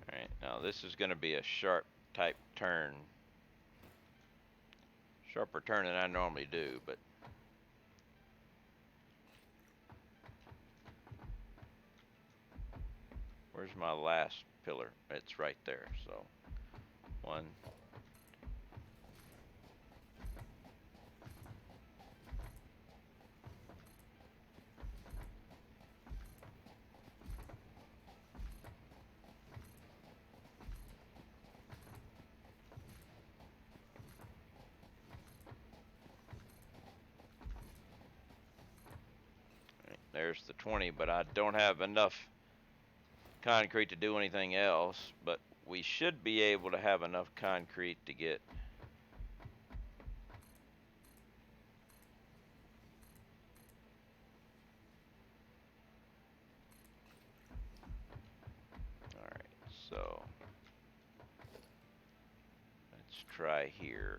All right, now this is going to be a sharp type turn. Sharper turn than I normally do, but where's my last pillar? It's right there. So, one. there's the 20, but I don't have enough concrete to do anything else. But we should be able to have enough concrete to get so let's try here.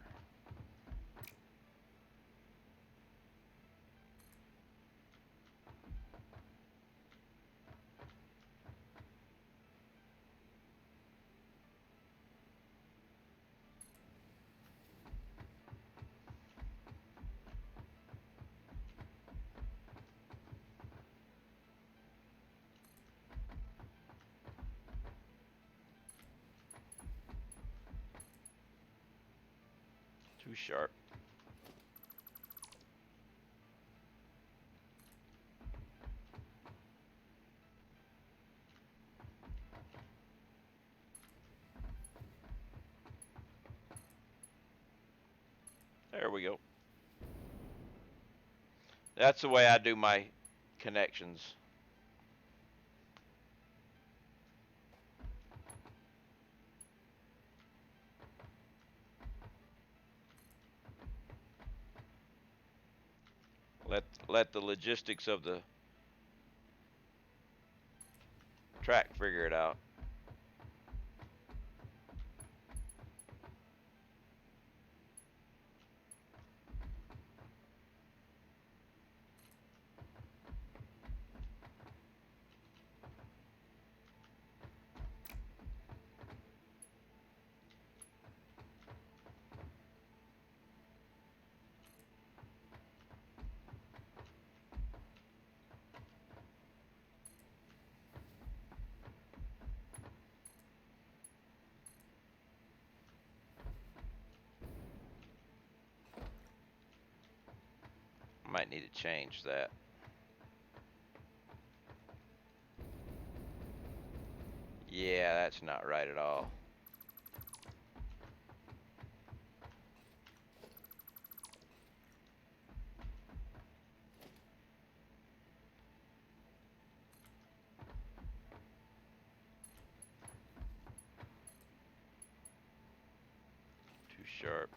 Too sharp. There we go. That's the way I do my connections. Let the logistics of the track figure it out. Might need to change that. Yeah, that's not right at all. Too sharp.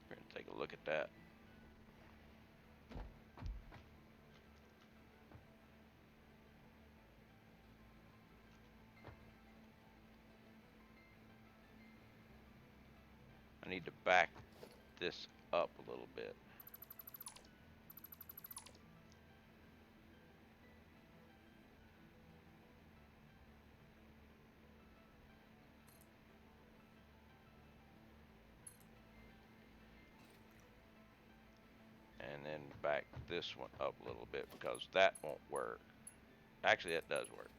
We're gonna take a look at that. I need to back this up a little bit. And then back this one up a little bit because that won't work. Actually, that does work.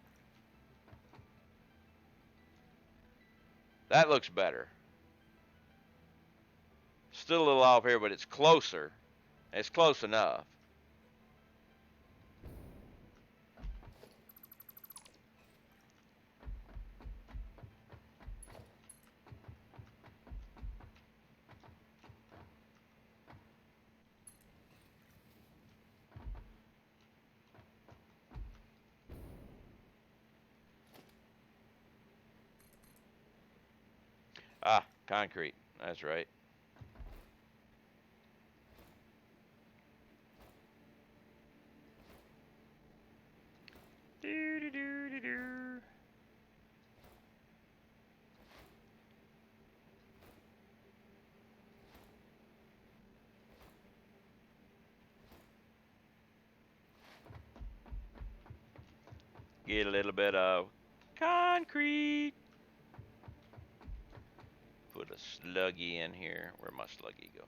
That looks better. Still a little off here, but it's closer. It's close enough. Ah, concrete. That's right. Do do do do do. Get a little bit of concrete. Put a sluggy in here. Where'd my sluggy go?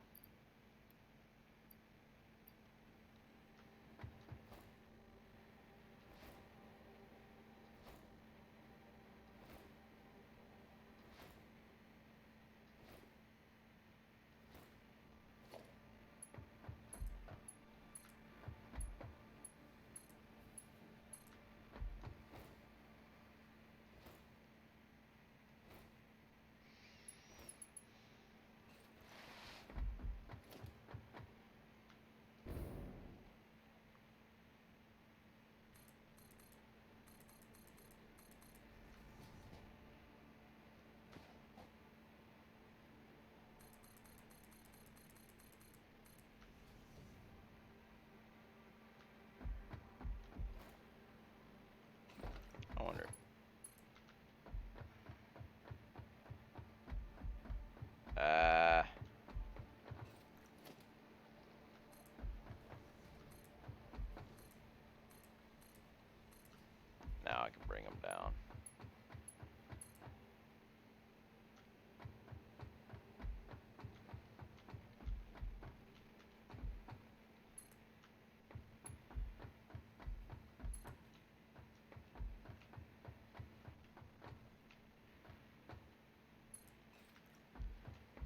can bring them down.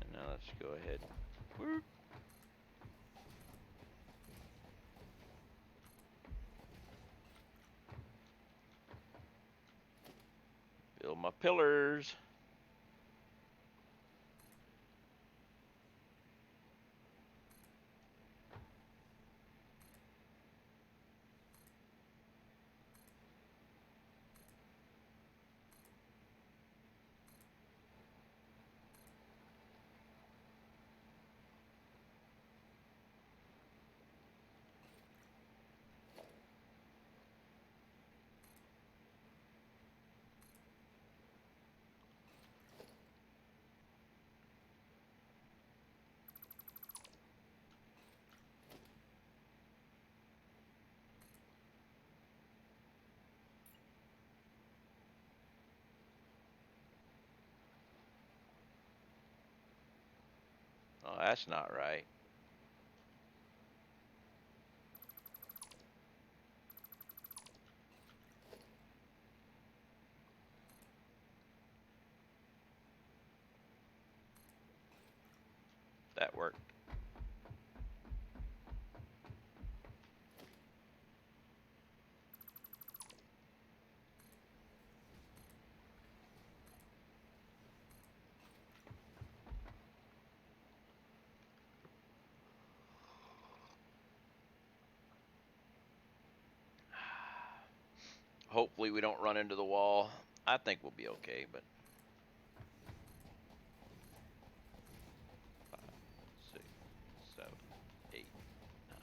And now let's go ahead. Whoop. Build my pillars. Oh, that's not right. That worked. Hopefully we don't run into the wall. I think we'll be okay, but 5, 6, 7, 8, 9,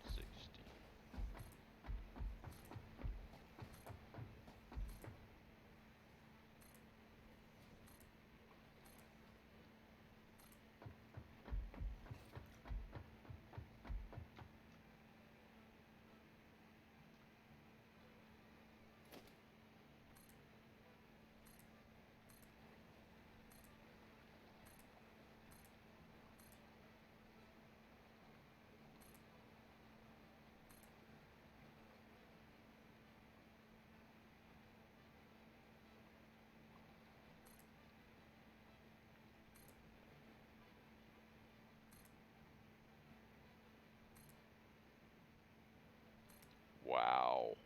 10, 16. Wow.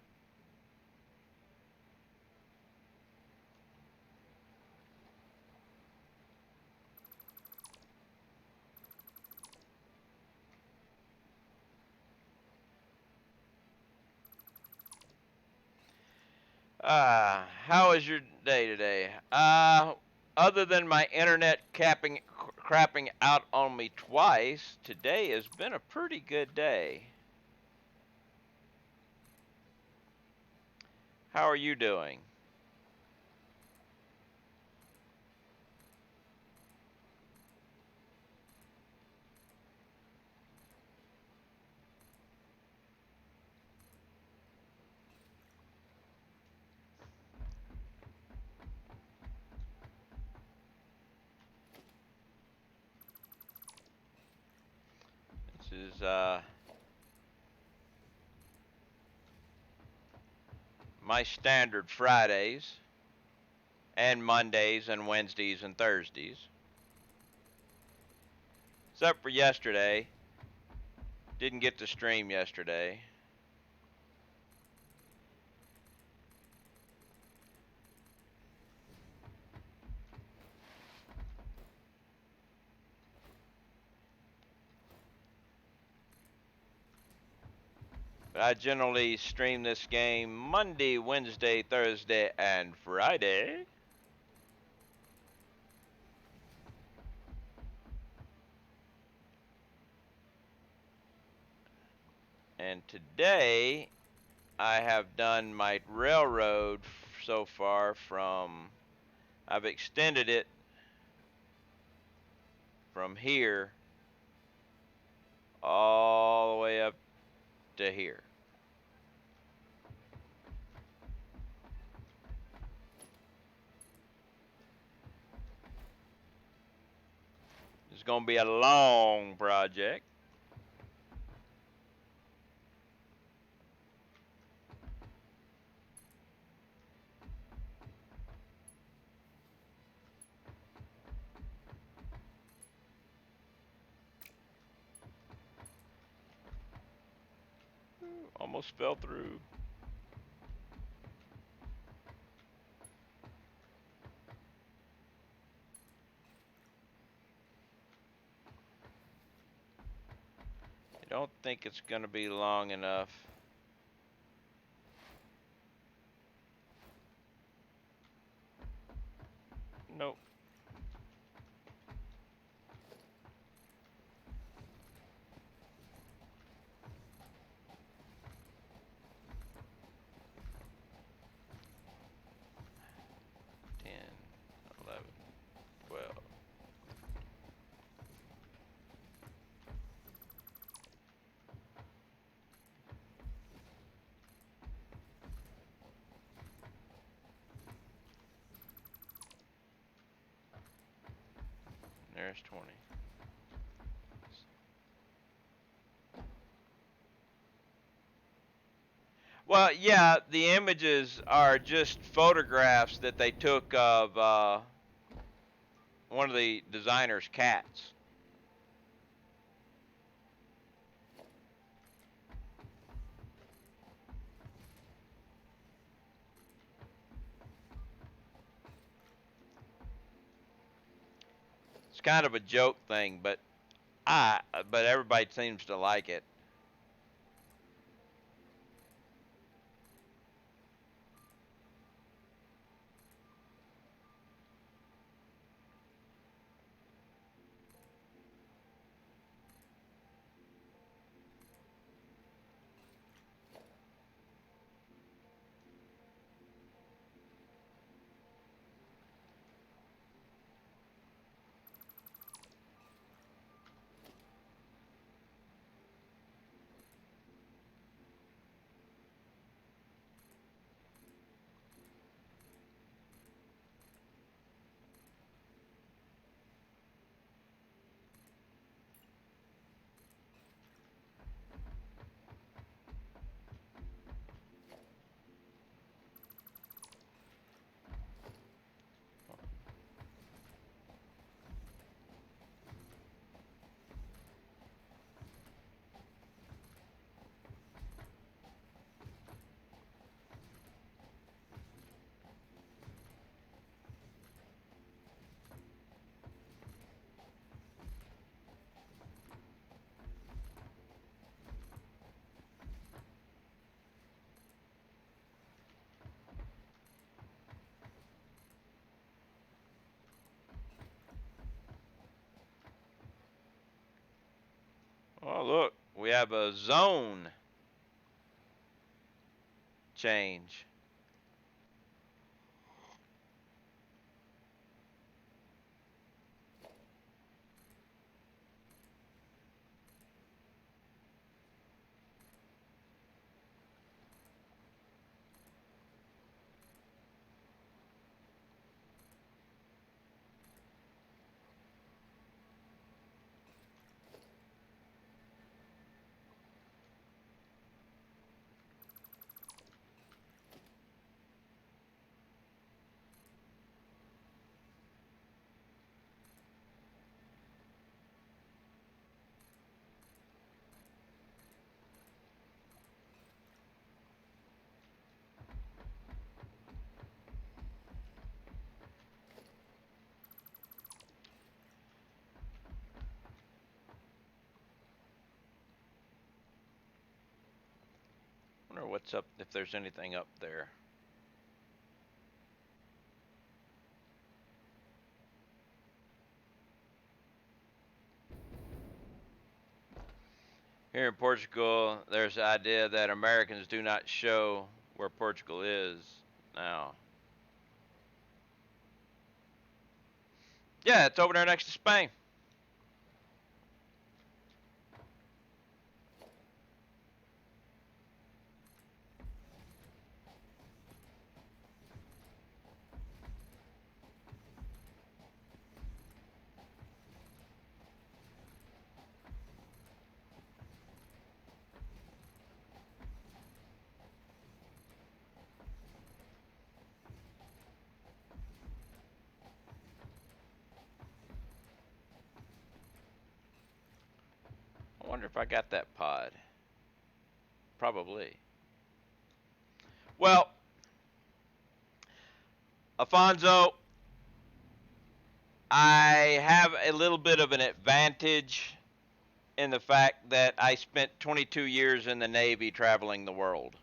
How was your day today? Other than my internet crapping out on me twice, today has been a pretty good day. How are you doing? This is my standard Fridays and Mondays and Wednesdays and Thursdays. Except for yesterday. Didn't get to stream yesterday. But I generally stream this game Monday, Wednesday, Thursday, and Friday. And today I have done my railroad so far from, I've extended it from here all the way up to here. It's going to be a long project. Almost fell through. I don't think it's going to be long enough. Nope. Ten, 11, 12. There's 20. Well, yeah, the images are just photographs that they took of one of the designer's cats. It's kind of a joke thing, but everybody seems to like it. Oh, look, we have a zone change. I wonder what's up, if there's anything up there. Here in Portugal, there's the idea that Americans do not show where Portugal is now. Yeah, it's over there next to Spain. wonder if I got that pod. Probably. Well, Afonso, I have a little bit of an advantage in the fact that I spent 22 years in the Navy traveling the world.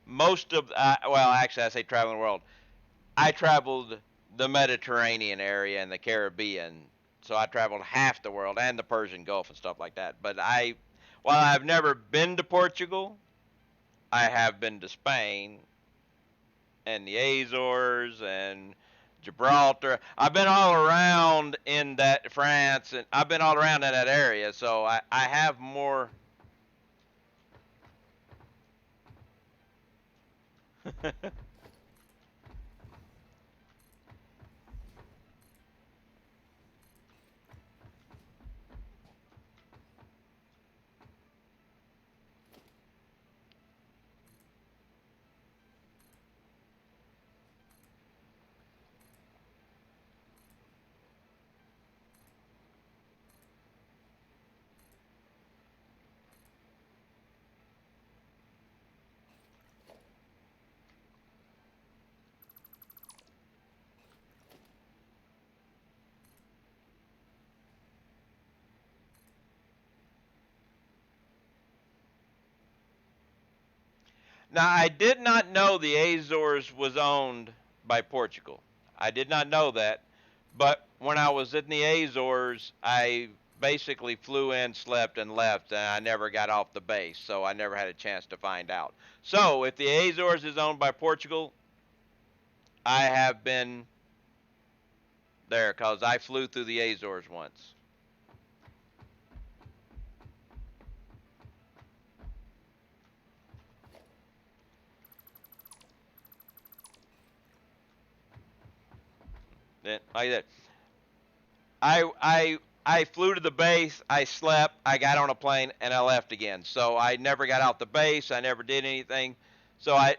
Well, actually, I say traveling the world. I traveled the Mediterranean area and the Caribbean, so I traveled half the world and the Persian Gulf and stuff like that. While I've never been to Portugal, I have been to Spain and the Azores and Gibraltar. I've been all around in that France, and I've been all around in that area, so I have more. Now, I did not know the Azores was owned by Portugal. I did not know that. But when I was in the Azores, I basically flew in, slept, and left, and I never got off the base, so I never had a chance to find out. So, if the Azores is owned by Portugal, I have been there because I flew through the Azores once. Then, like that, I flew to the base, I slept, I got on a plane, and I left again. So I never got out the base, I never did anything. So I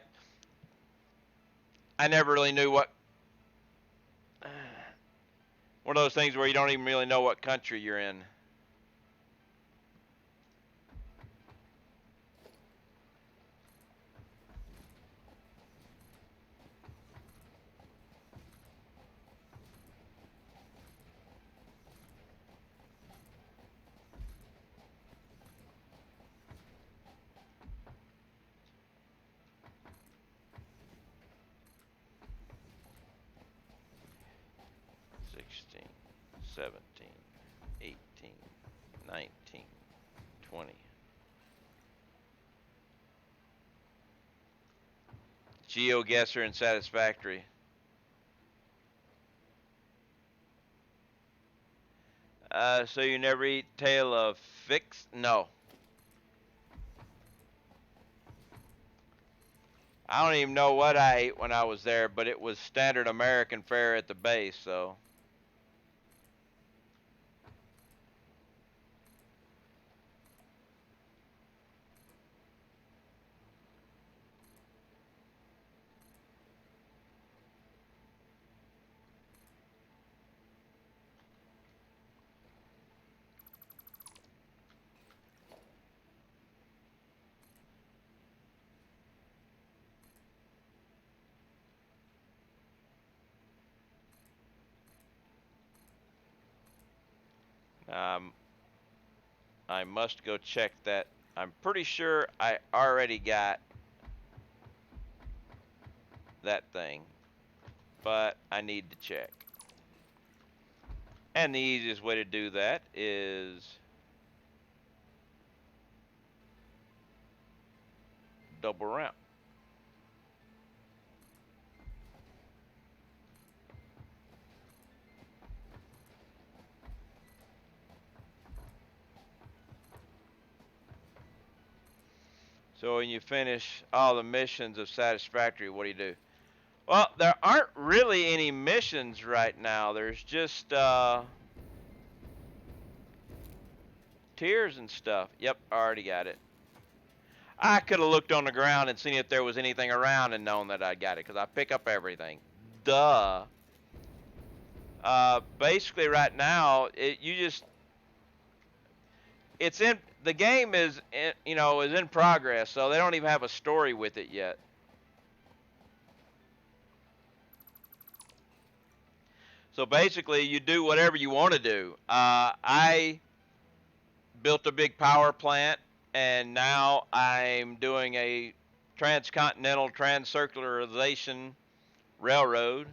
never really knew what. One of those things where you don't even really know what country you're in. Sixteen, 17, 18, 19, 20. GeoGuessr and Satisfactory. So you never eat tail of fix? No. I don't even know what I ate when I was there, but it was standard American fare at the base, so. Um, I must go check that. I'm pretty sure I already got that thing, but I need to check. And the easiest way to do that is double round. So when you finish all the missions of Satisfactory, what do? Well, there aren't really any missions right now. There's just tiers and stuff. Yep, I already got it. I could have looked on the ground and seen if there was anything around and known that I got it because I pick up everything. Duh. Basically, right now, it's in. the game is is in progress, so they don't even have a story with it yet. So basically, you do whatever you want to do. I built a big power plant, and now I'm doing a transcontinental transcircularization railroad.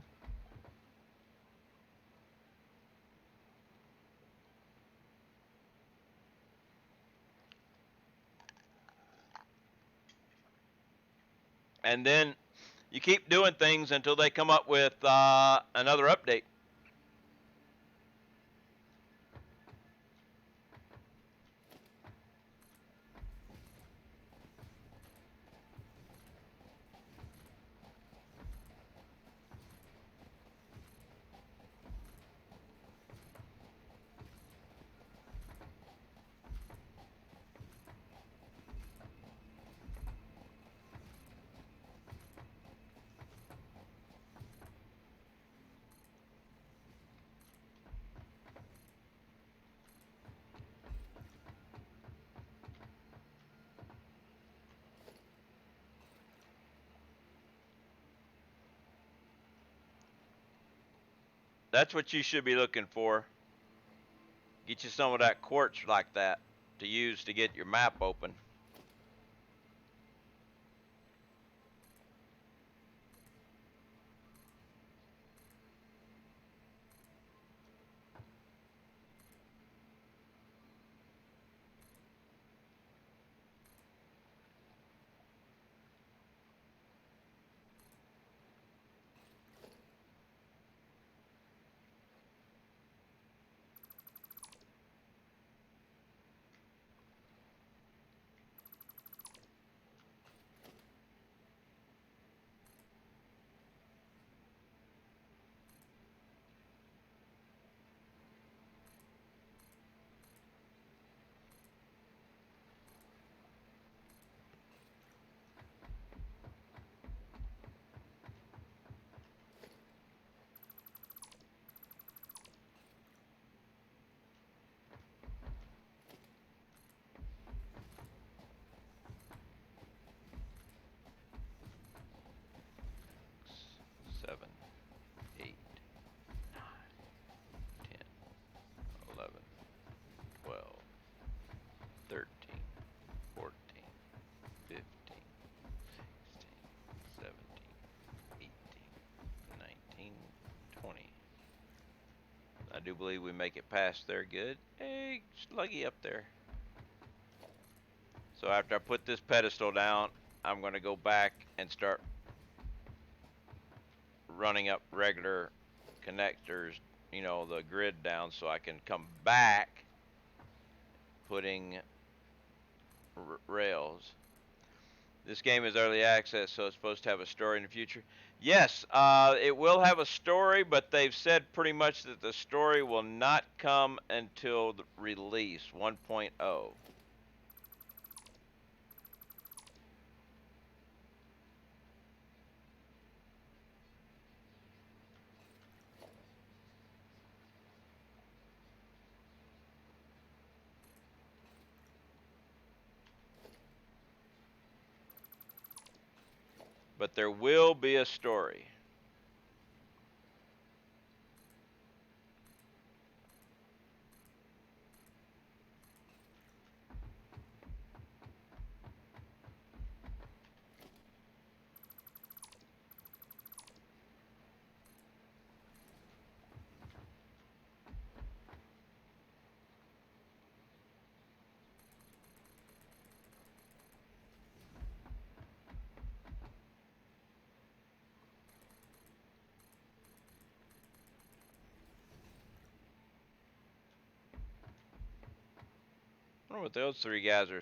And then you keep doing things until they come up with another update. That's what you should be looking for. Get you some of that quartz like that to use to get your map open. Seven, 8, 9, 10, 11, 12, 13, 14, 15, 16, 17, 18, 19, 20. I do believe we make it past there good. Hey, Sluggy up there. So after I put this pedestal down, I'm going to go back and start running up regular connectors, the grid down, so I can come back putting rails. This game is early access, so it's supposed to have a story in the future. Yes, it will have a story, but they've said pretty much that the story will not come until the release 1.0. But there will be a story. I don't know what those three guys are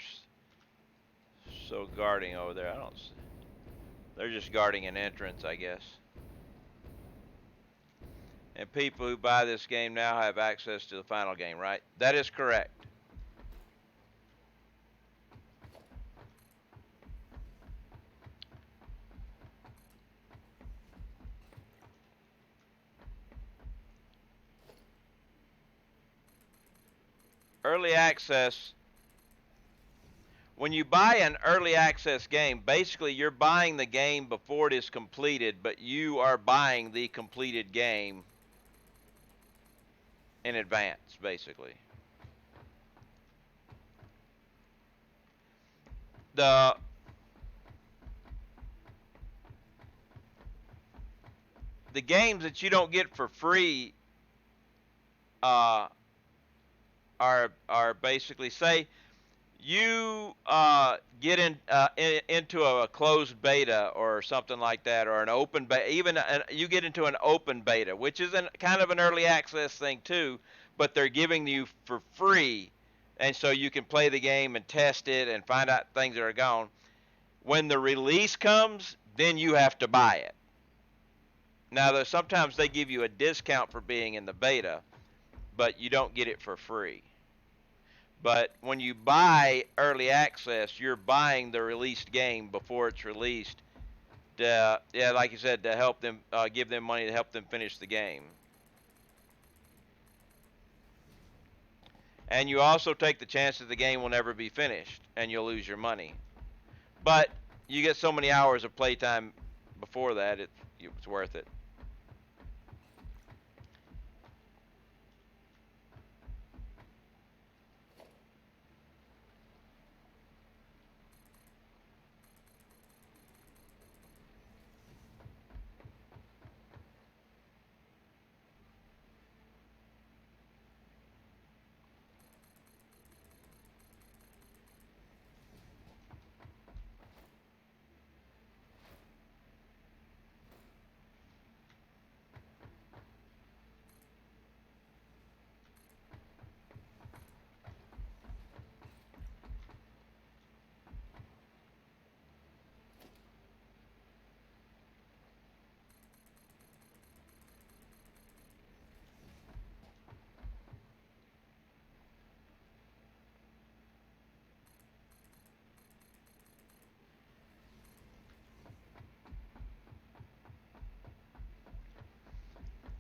so guarding over there. I don't. They're just guarding an entrance, I guess. And people who buy this game now have access to the final game, right? That is correct. Early access when you buy an early access game, basically you're buying the game before it is completed, but you are buying the completed game in advance, basically. The the games that you don't get for free uh, are basically, say you get into a closed beta or something like that, or an open beta. Even you get into an open beta, which is kind of an early access thing too, but they're giving you for free, and so you can play the game and test it and find out things that are gone. When the release comes, then you have to buy it. Now, sometimes they give you a discount for being in the beta, but you don't get it for free. But when you buy early access, you're buying the released game before it's released. Yeah, like you said, to help them, give them money to help them finish the game. And you also take the chance that the game will never be finished, and you'll lose your money. But you get so many hours of playtime before that, it's worth it.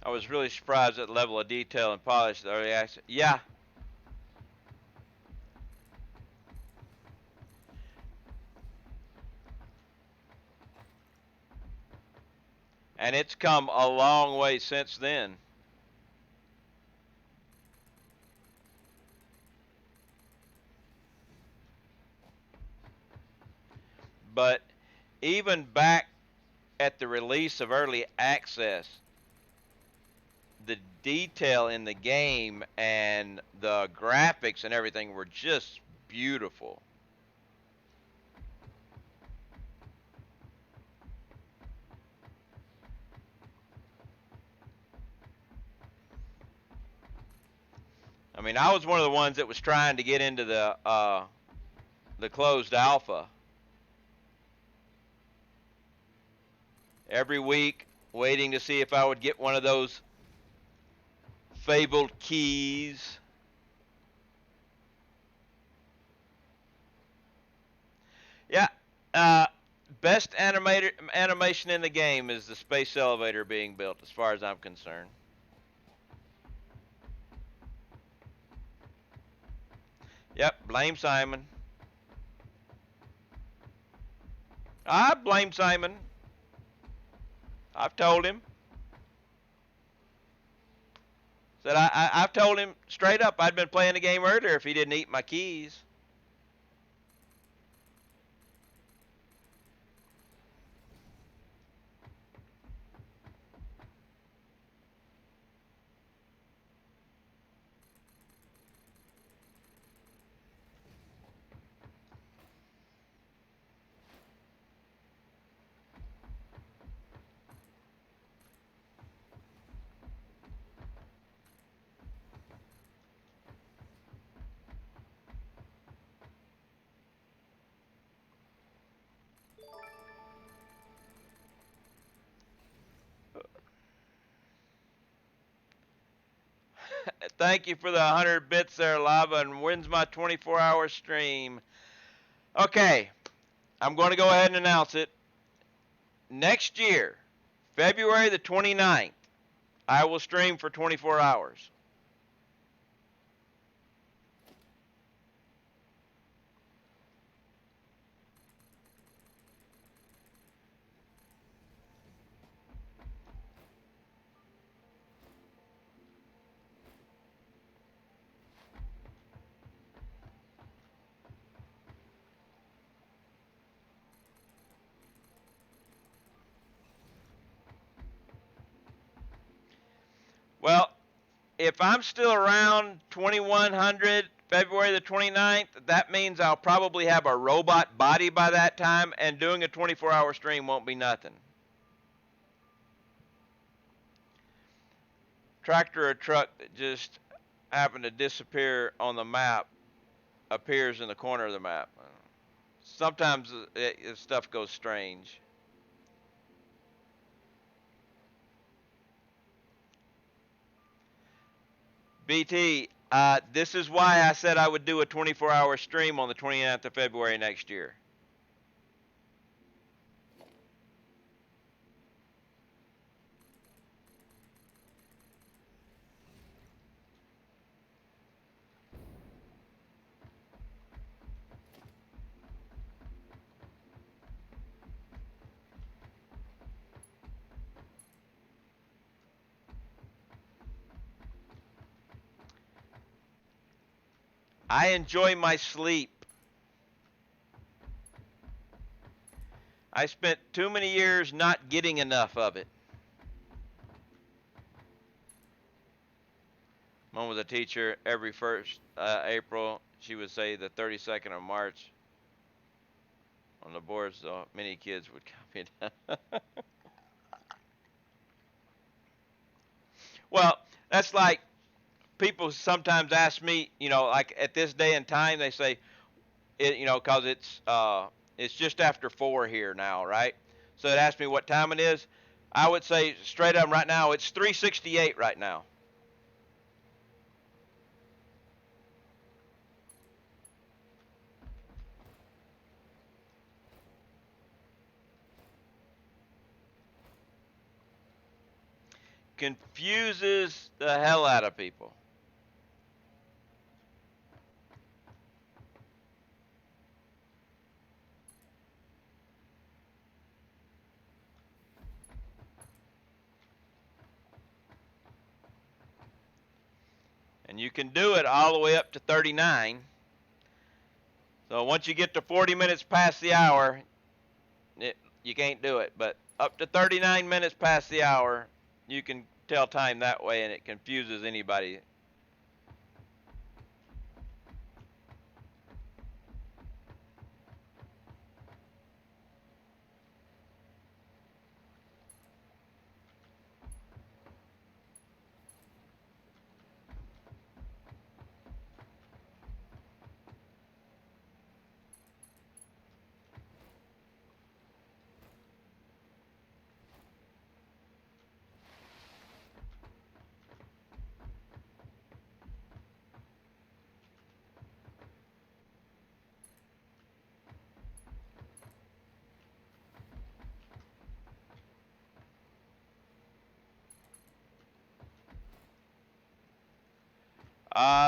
I was really surprised at the level of detail and polish of the early access. Yeah. And it's come a long way since then. But even back at the release of early access, the detail in the game and the graphics and everything were just beautiful. I mean, I was one of the ones that was trying to get into the closed alpha every week, waiting to see if I would get one of those fabled keys. Yeah, best animation in the game is the space elevator being built, as far as I'm concerned. Yep, blame Simon. I blame Simon. I've told him. Said I've told him straight up I'd been playing the game earlier if he didn't eat my keys. Thank you for the 100 bits there, Lava, and wins my 24-hour stream. Okay, I'm going to go ahead and announce it. Next year, February the 29th, I will stream for 24 hours. if I'm still around 2100 February the 29th, that means I'll probably have a robot body by that time, and doing a 24-hour stream won't be nothing. Tractor or truck that just happened to disappear on the map appears in the corner of the map. Sometimes stuff goes strange. BT, this is why I said I would do a 24-hour stream on the 29th of February next year. I enjoy my sleep. I spent too many years not getting enough of it. Mom was a teacher. Every first April, she would say the 32nd of March on the board, so many kids would copy it. Well, that's like people sometimes ask me, like at this day and time, they say, because it's just after 4 here now, right? So it asked me what time it is. I would say straight up right now, it's 3:68 right now. Confuses the hell out of people. And you can do it all the way up to 39. So once you get to 40 minutes past the hour, you can't do it. But up to 39 minutes past the hour, you can tell time that way, and it confuses anybody.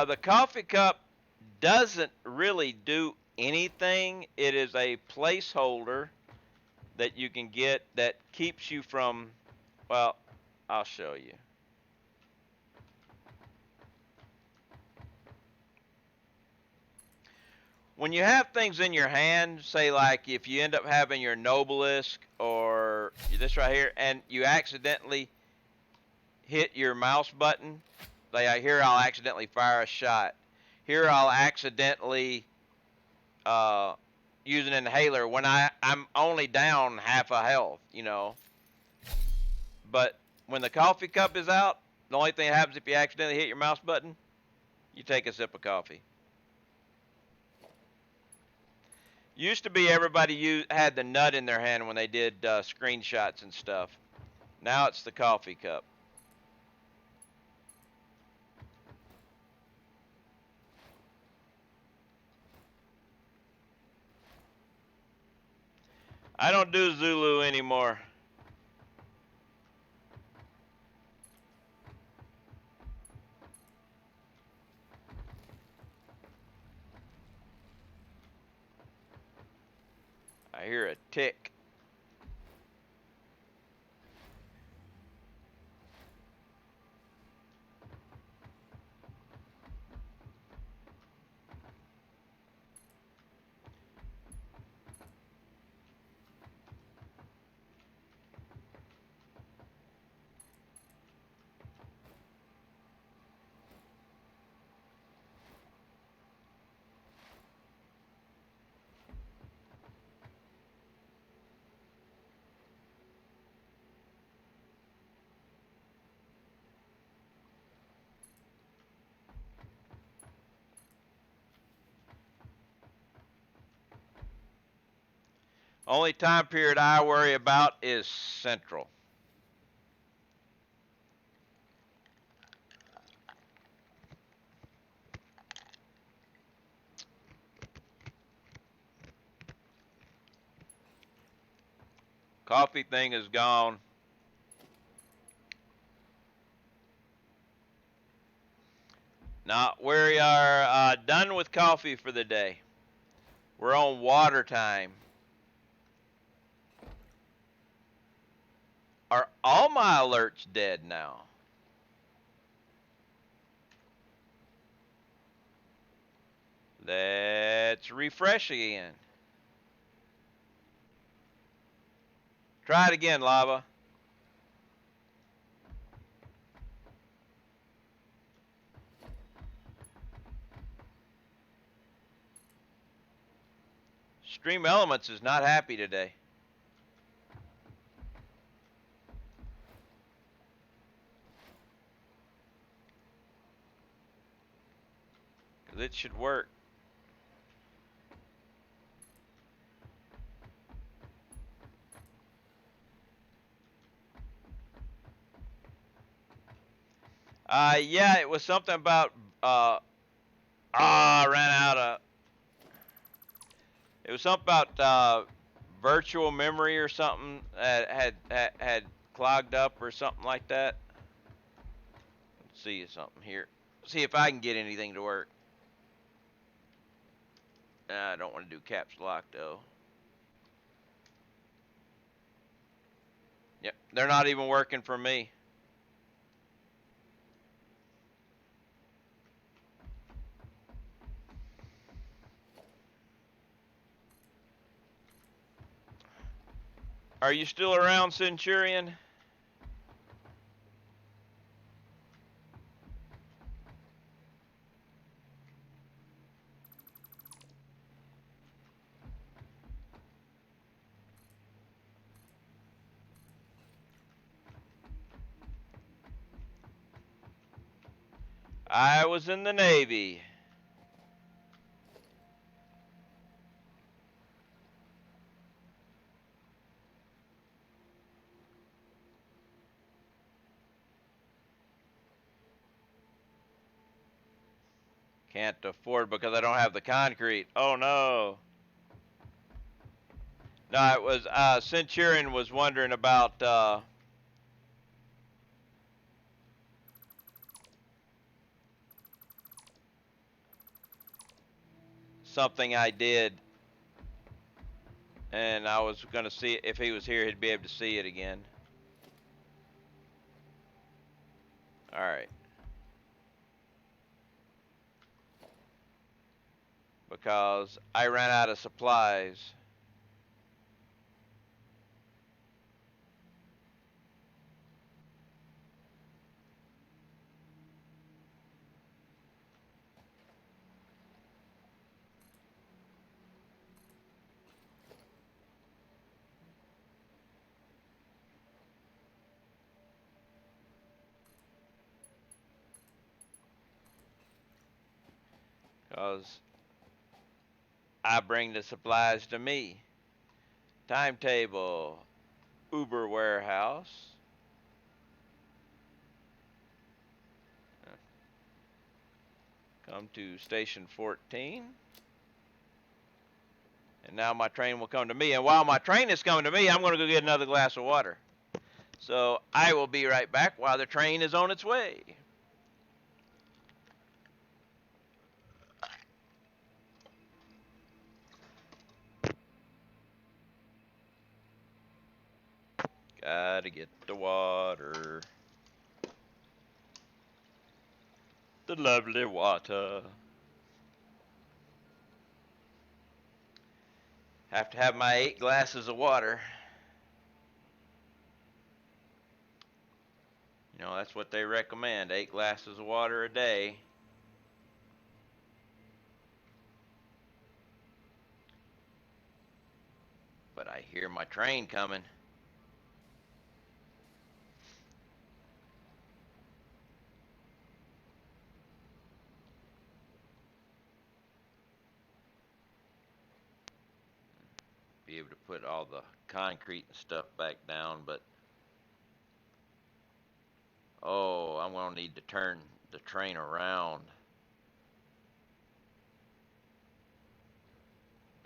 The coffee cup doesn't really do anything. It is a placeholder that you can get that keeps you from, well, I'll show you. When you have things in your hand, say like if you end up having your Nobelisk or this right here, and you accidentally hit your mouse button, like here I'll accidentally fire a shot. Here I'll accidentally use an inhaler when I'm only down half a health, But when the coffee cup is out, the only thing that happens if you accidentally hit your mouse button, you take a sip of coffee. Used to be everybody had the nut in their hand when they did screenshots and stuff. Now it's the coffee cup. I don't do Zulu anymore. I hear a tick. Only time period I worry about is Central. Coffee thing is gone. Now, we are done with coffee for the day. We're on water time. Are all my alerts dead now? Let's refresh again. Try it again, Lava. Stream Elements is not happy today. Because it should work. Yeah, it was something about, I ran out of, it was something about virtual memory or something that had clogged up or something like that. Let's see something here. See if I can get anything to work. I don't want to do caps lock though. Yep, they're not even working for me. Are you still around, Centurion? I was in the Navy. Can't afford because I don't have the concrete. Oh no. No, it was Centurion was wondering about something I did, and I was gonna see if he was here, he'd be able to see it again. All right. Because I ran out of supplies. Because I bring the supplies to me. Timetable, Uber warehouse. Come to station 14. And now my train will come to me. And while my train is coming to me, I'm going to go get another glass of water. So I will be right back while the train is on its way. Gotta get the water. The lovely water. Have to have my 8 glasses of water. You know, that's what they recommend, 8 glasses of water a day. But I hear my train coming. Be be able to put all the concrete and stuff back down, but oh, I'm gonna need to turn the train around.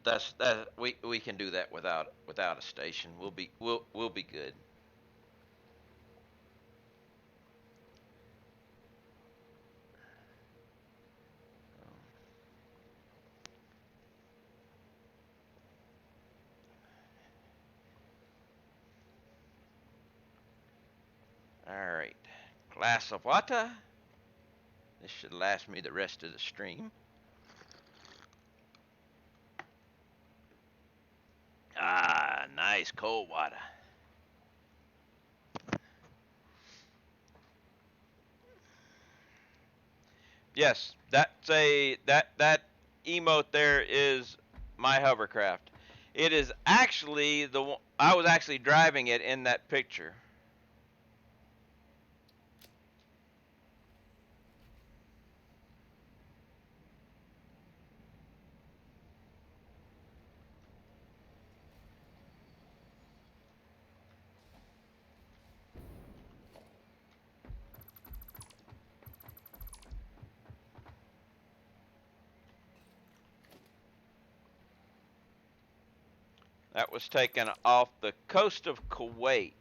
But that we can do that without a station. We'll be good. All right, glass of water. This should last me the rest of the stream. Ah, nice cold water. Yes, that emote there is my hovercraft. It is actually I was actually driving it in that picture. That was taken off the coast of Kuwait.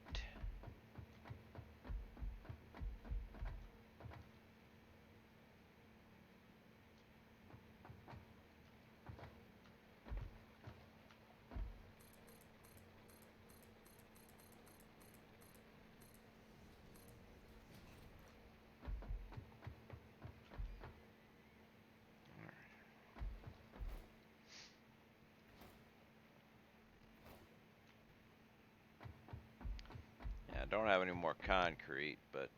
Yeah, I don't have any more concrete, but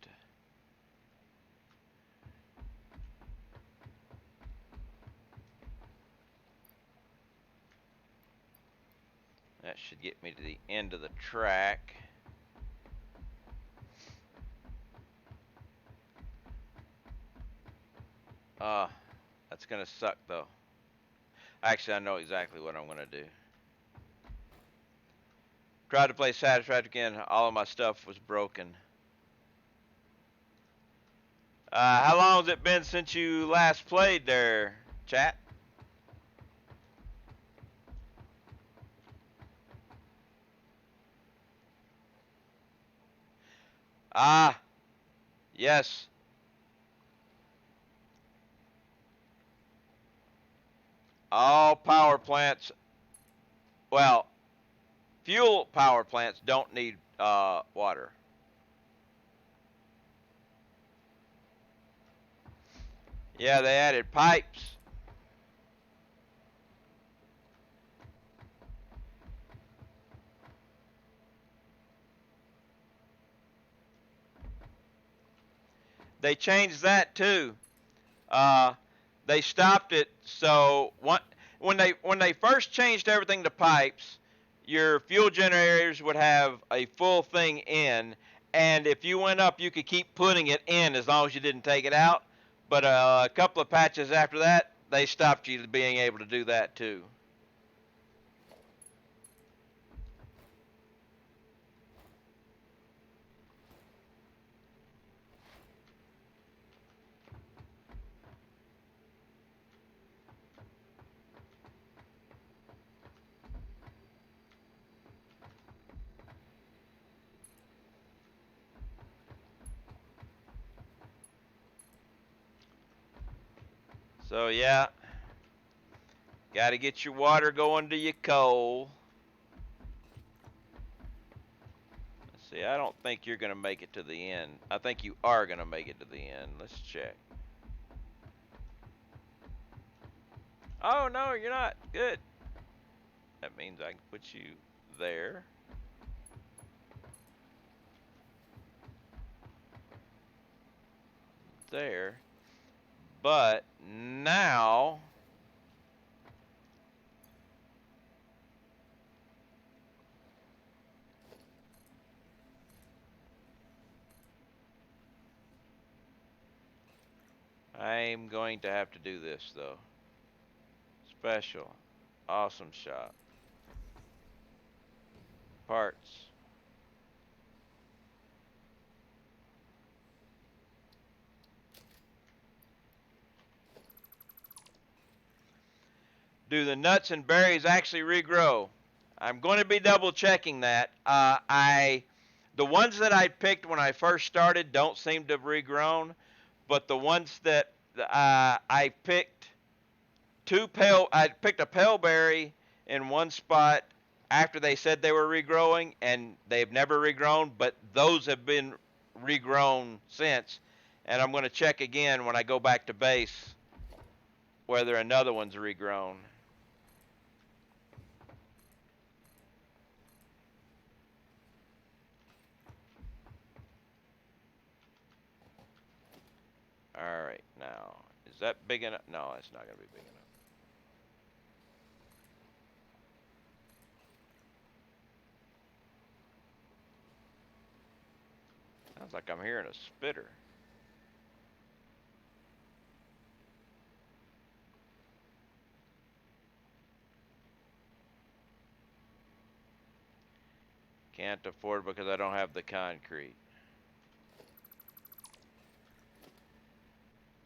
that should get me to the end of the track. That's gonna suck though. Actually, I know exactly what I'm gonna do. Tried to play Satisfied again. All of my stuff was broken. How long has it been since you last played there, chat? Ah, yes. All power plants, well, fuel power plants don't need water. Yeah, they added pipes. They changed that too. Uh, they stopped it so when they first changed everything to pipes, your fuel generators would have a full thing in, and if you went up, you could keep putting it in as long as you didn't take it out. But a couple of patches after that, they stopped you being able to do that too. So yeah, got to get your water going to your coal. Let's see, I don't think you're going to make it to the end. I think you are going to make it to the end. Let's check. Oh, no, you're not. Good. That means I can put you there. There. But now I'm going to have to do this though. Special. Awesome shot. parts. Do the nuts and berries actually regrow? I'm going to be double checking that. The ones that I picked when I first started don't seem to have regrown, but the ones that I picked I picked a pale berry in one spot after they said they were regrowing, and they've never regrown, but those have been regrown since. And I'm going to check again when I go back to base whether another one's regrown. All right, now, is that big enough? No, it's not going to be big enough. Sounds like I'm hearing a spitter. Can't afford because I don't have the concrete.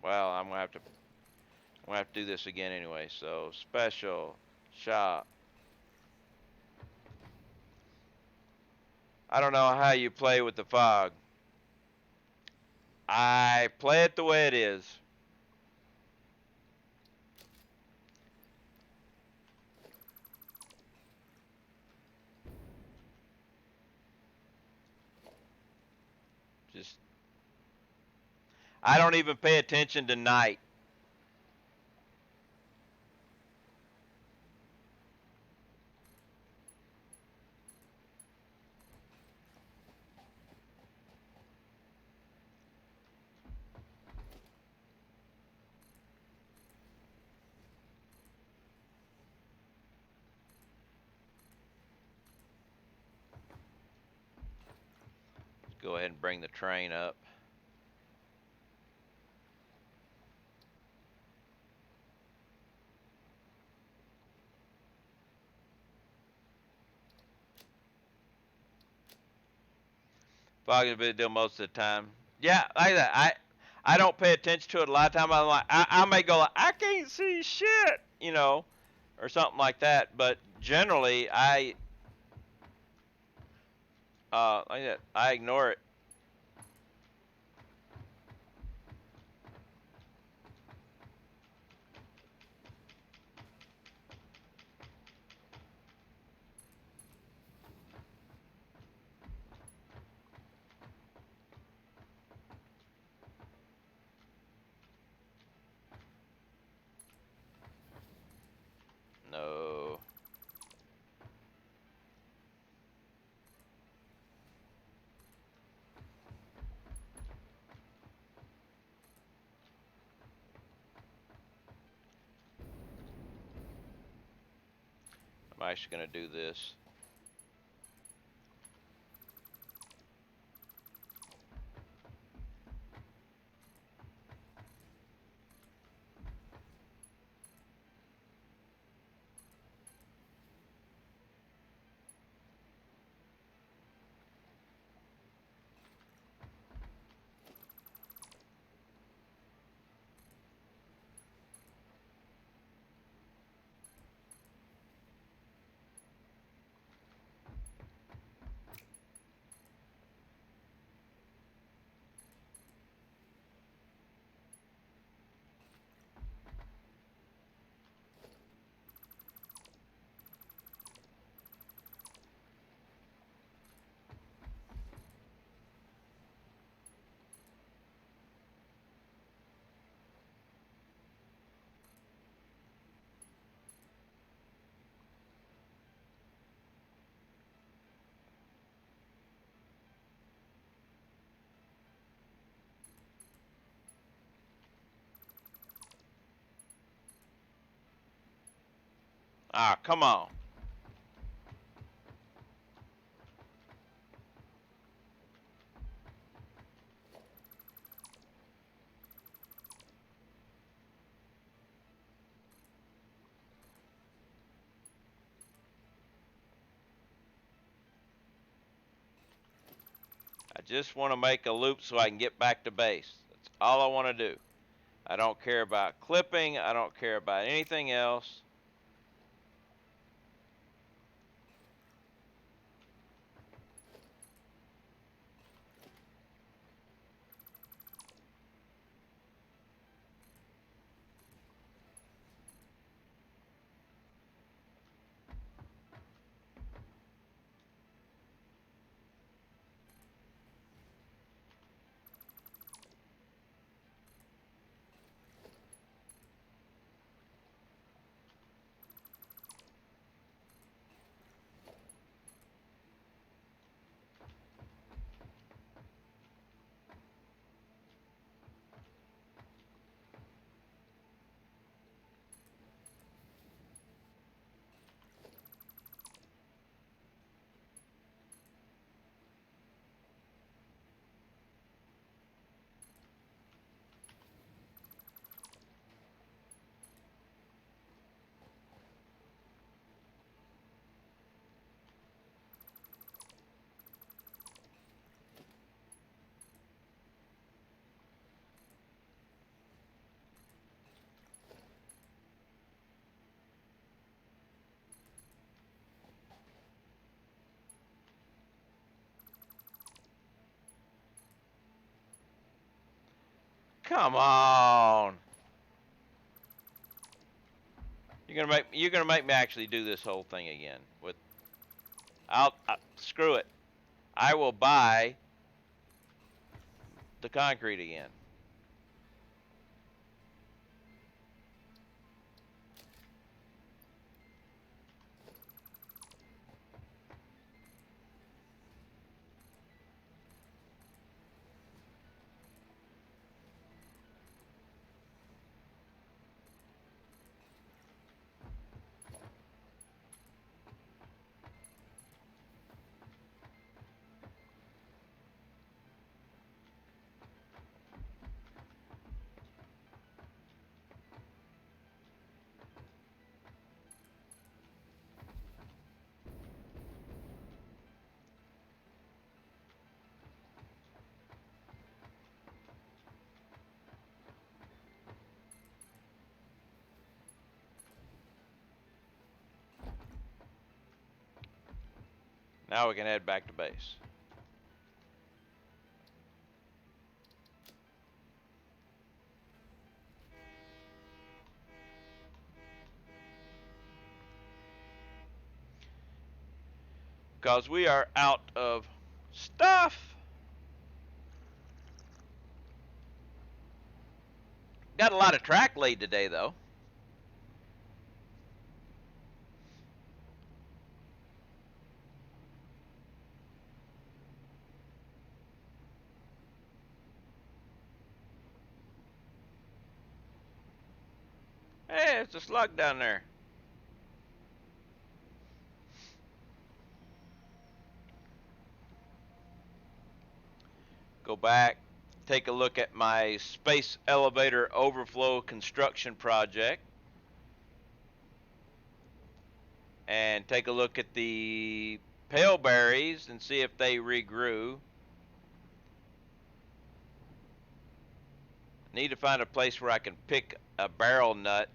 Well, I'm gonna have to do this again anyway. So special shop. I don't know how you play with the fog. I play it the way it is. Just I don't even pay attention to night. Let's go ahead and bring the train up. Fog is a big deal most of the time. Yeah, like that. I don't pay attention to it a lot of times. I'm like I may go like, I can't see shit, or something like that. But generally, like that, I ignore it. No. I'm actually gonna do this. Ah, come on. just want to make a loop so I can get back to base. That's all I want to do. I don't care about clipping. I don't care about anything else. Come on. You're gonna make me actually do this whole thing again. Screw it. I will buy the concrete again. Now we can head back to base. Because we are out of stuff. Got a lot of track laid today, though. Hey, it's a slug down there. Go back, take a look at my space elevator overflow construction project, and take a look at the pale berries and see if they regrew. Need to find a place where I can pick a barrel nut.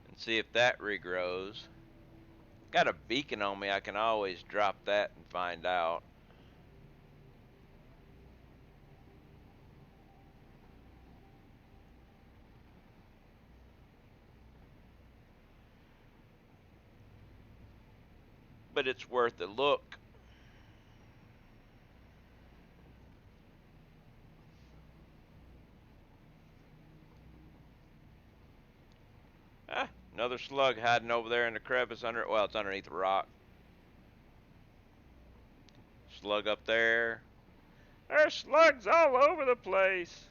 And see if that regrows. Got a beacon on me, I can always drop that and find out. But it's worth a look. Ah, another slug hiding over there in the crevice under, well, it's underneath the rock. Slug up there. There's slugs all over the place.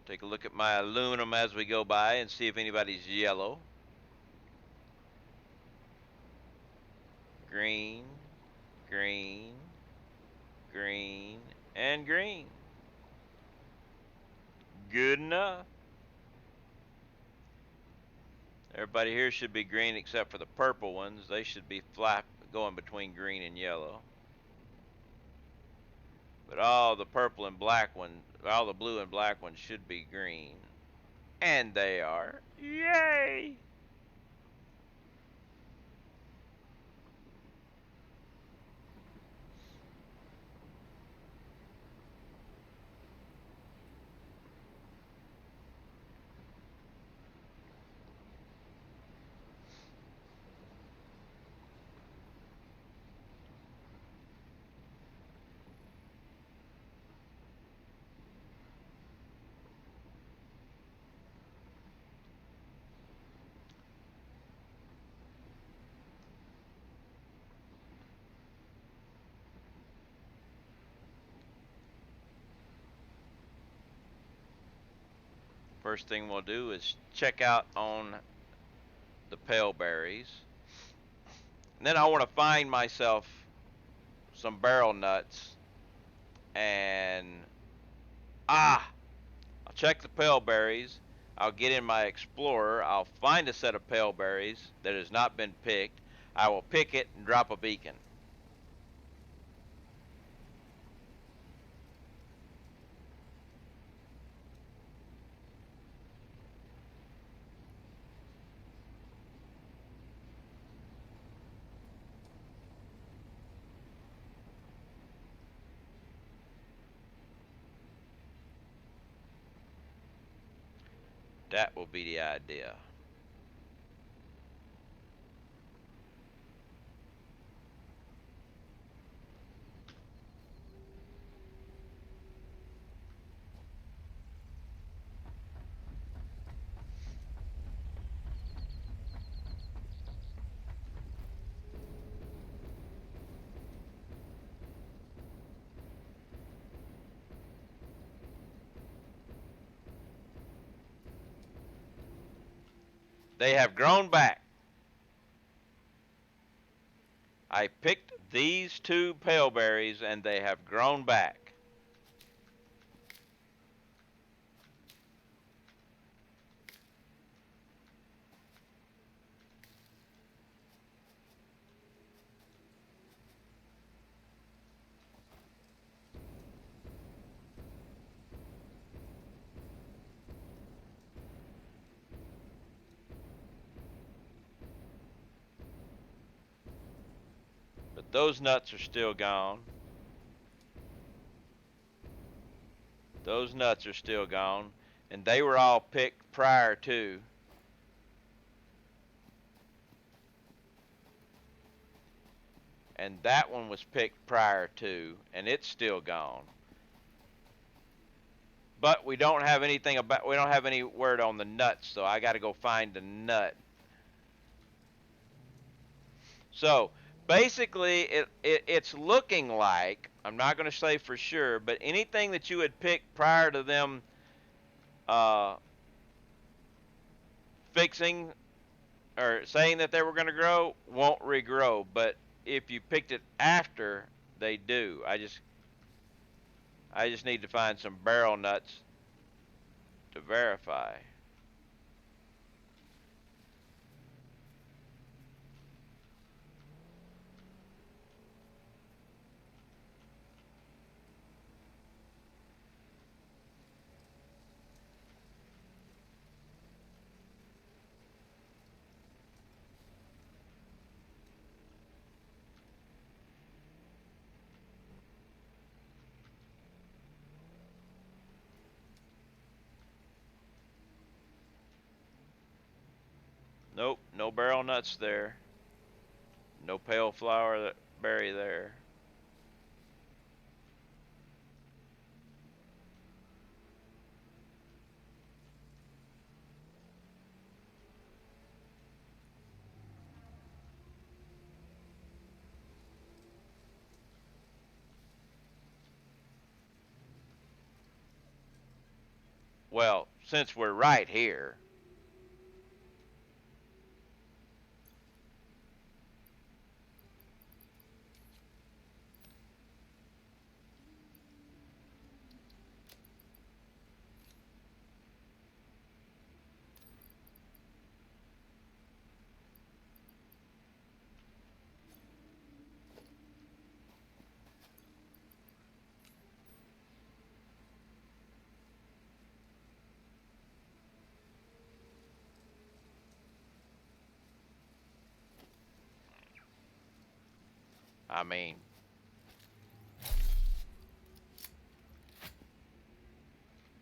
Take a look at my aluminum as we go by and see if anybody's yellow. Green, green, green, and green. Good enough. Everybody here should be green except for the purple ones. They should be going between green and yellow. But all the purple and black ones, all the blue and black ones should be green. And they are. Yay! First thing we'll do is check out on the pale berries. And then I want to find myself some barrel nuts. And I'll check the pale berries. I'll get in my Explorer. I'll find a set of pale berries that has not been picked. I will pick it and drop a beacon. That will be the idea. They have grown back. I picked these two pale berries and they have grown back. But those nuts are still gone. Those nuts are still gone. And they were all picked prior to. And that one was picked prior to, and it's still gone. But we don't have we don't have any word on the nuts, so I got to go find the nut. So basically, it's looking like, I'm not going to say for sure, but anything that you had picked prior to them fixing or saying that they were going to grow won't regrow. But if you picked it after, they do. I just need to find some barrel nuts to verify. Nope, no barrel nuts there. No pale flower berry there. Well, since we're right here, I mean,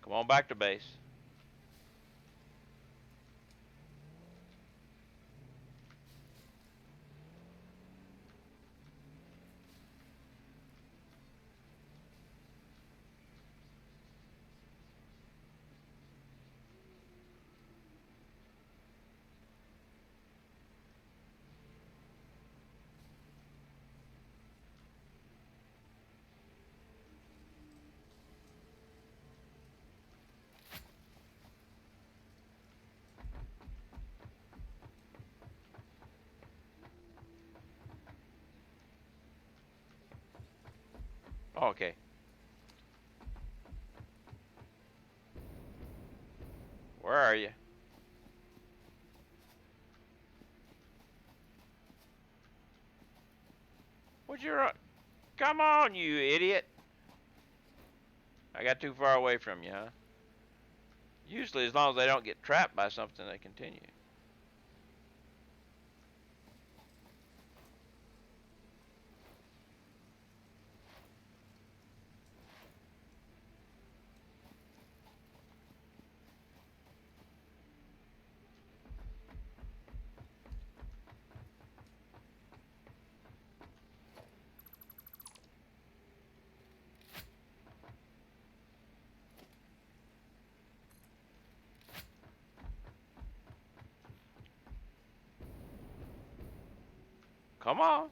come on back to base. Okay. Where are you? What you? Come on, you idiot! I got too far away from you, huh? Usually, as long as they don't get trapped by something, they continue. Come on.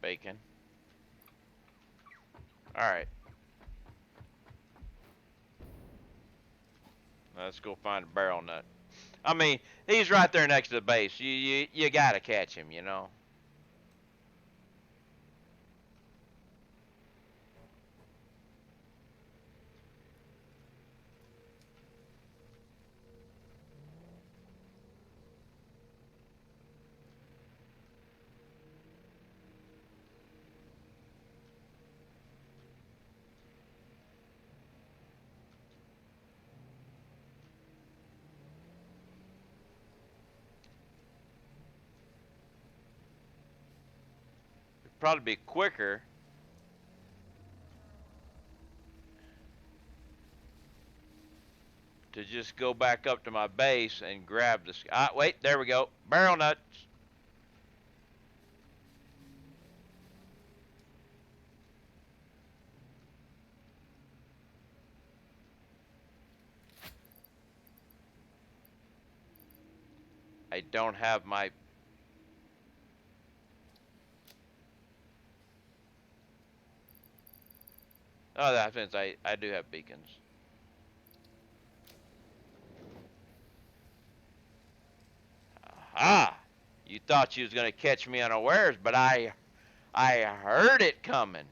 Bacon. All right. Let's go find a barrel nut. I mean, he's right there next to the base. You gotta catch him, you know. It'd probably be quicker to just go back up to my base and grab this. Wait, there we go. Barrel nuts. I don't have my. Oh, that means I do have beacons. Ah, you thought you was gonna catch me unawares, but I heard it coming.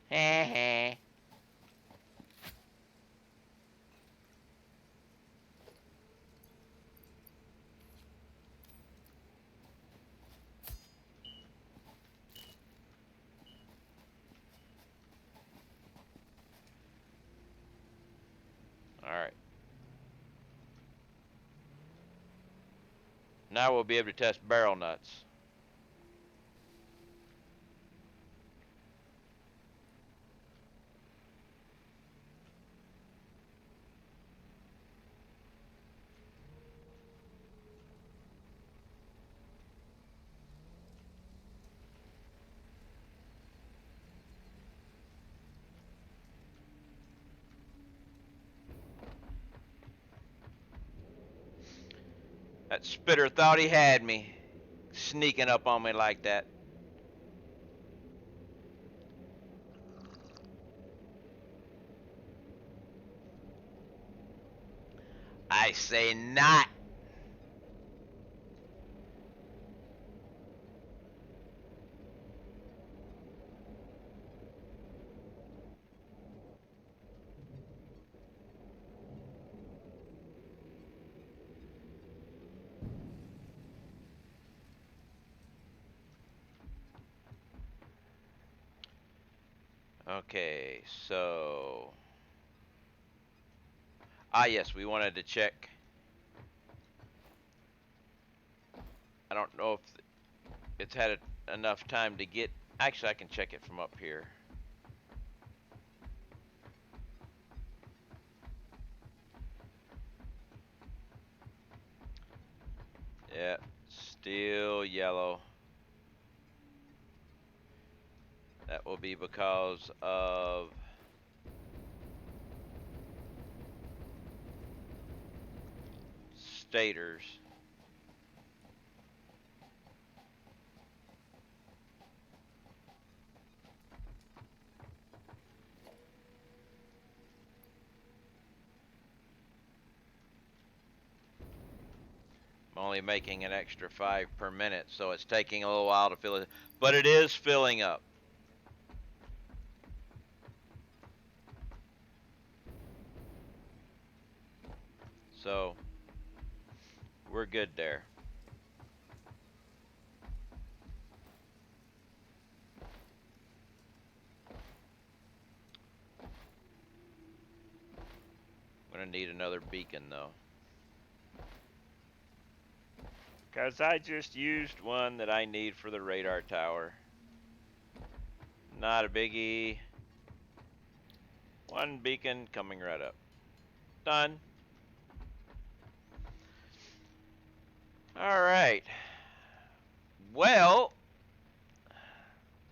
Heh heh. All right. Now we'll be able to test barrel nuts. That spitter thought he had me, sneaking up on me like that. I say not. Okay, so yes, we wanted to check. I don't know if it's had enough time to get. Actually, I can check it from up here. Yeah, still yellow. That will be because of stators. I'm only making an extra 5 per minute, so it's taking a little while to fill it, but it is filling up. So we're good there. I'm gonna need another beacon though, because I just used one that I need for the radar tower. Not a biggie. One beacon coming right up. Done. All right. Well,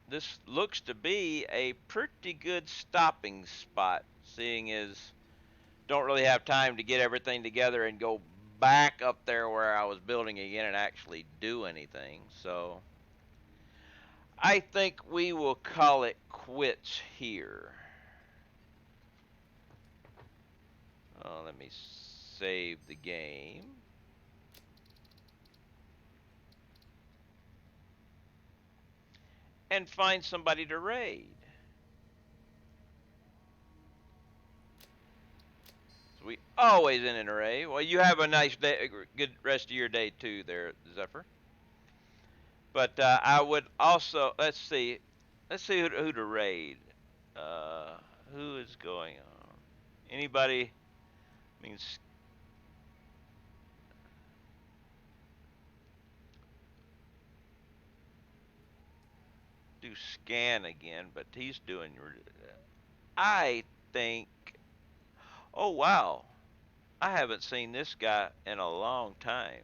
this looks to be a pretty good stopping spot, seeing as don't really have time to get everything together and go back up there where I was building again and actually do anything. So I think we will call it quits here. Let me save the game. And find somebody to raid. So we always in an array. Well, you have a nice day, good rest of your day too there, Zephyr. But I would also, let's see who to raid. Who is going on? Anybody? I mean, do scan again, but he's doing. I think. Oh wow, I haven't seen this guy in a long time.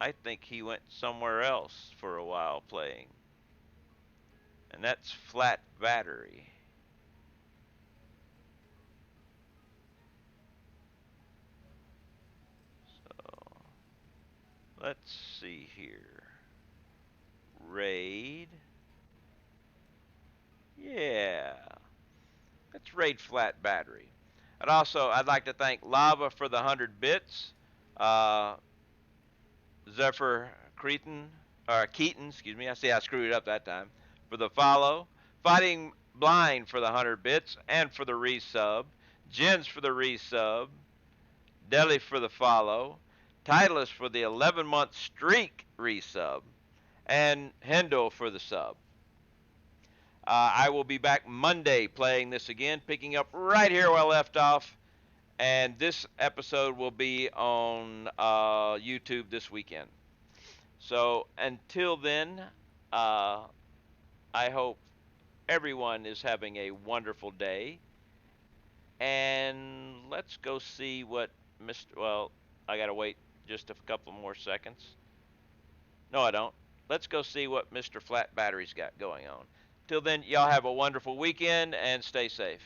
I think he went somewhere else for a while playing. And that's Flat Battery. So, let's see here. Raid. Yeah. Let's raid Flat Battery. And also, I'd like to thank Lava for the 100 bits. Zephyr Keaton, excuse me. I see I screwed it up that time. For the follow. Fighting Blind for the 100 bits and for the resub. Jens for the resub. Deli for the follow. Titleist for the 11-month streak resub. And Hendo for the sub. I will be back Monday playing this again, picking up right here where I left off. And this episode will be on YouTube this weekend. So until then, I hope everyone is having a wonderful day. And let's go see what well, I got to wait just a couple more seconds. No, I don't. Let's go see what Mr. Flat Battery's got going on. Till then, y'all have a wonderful weekend and stay safe.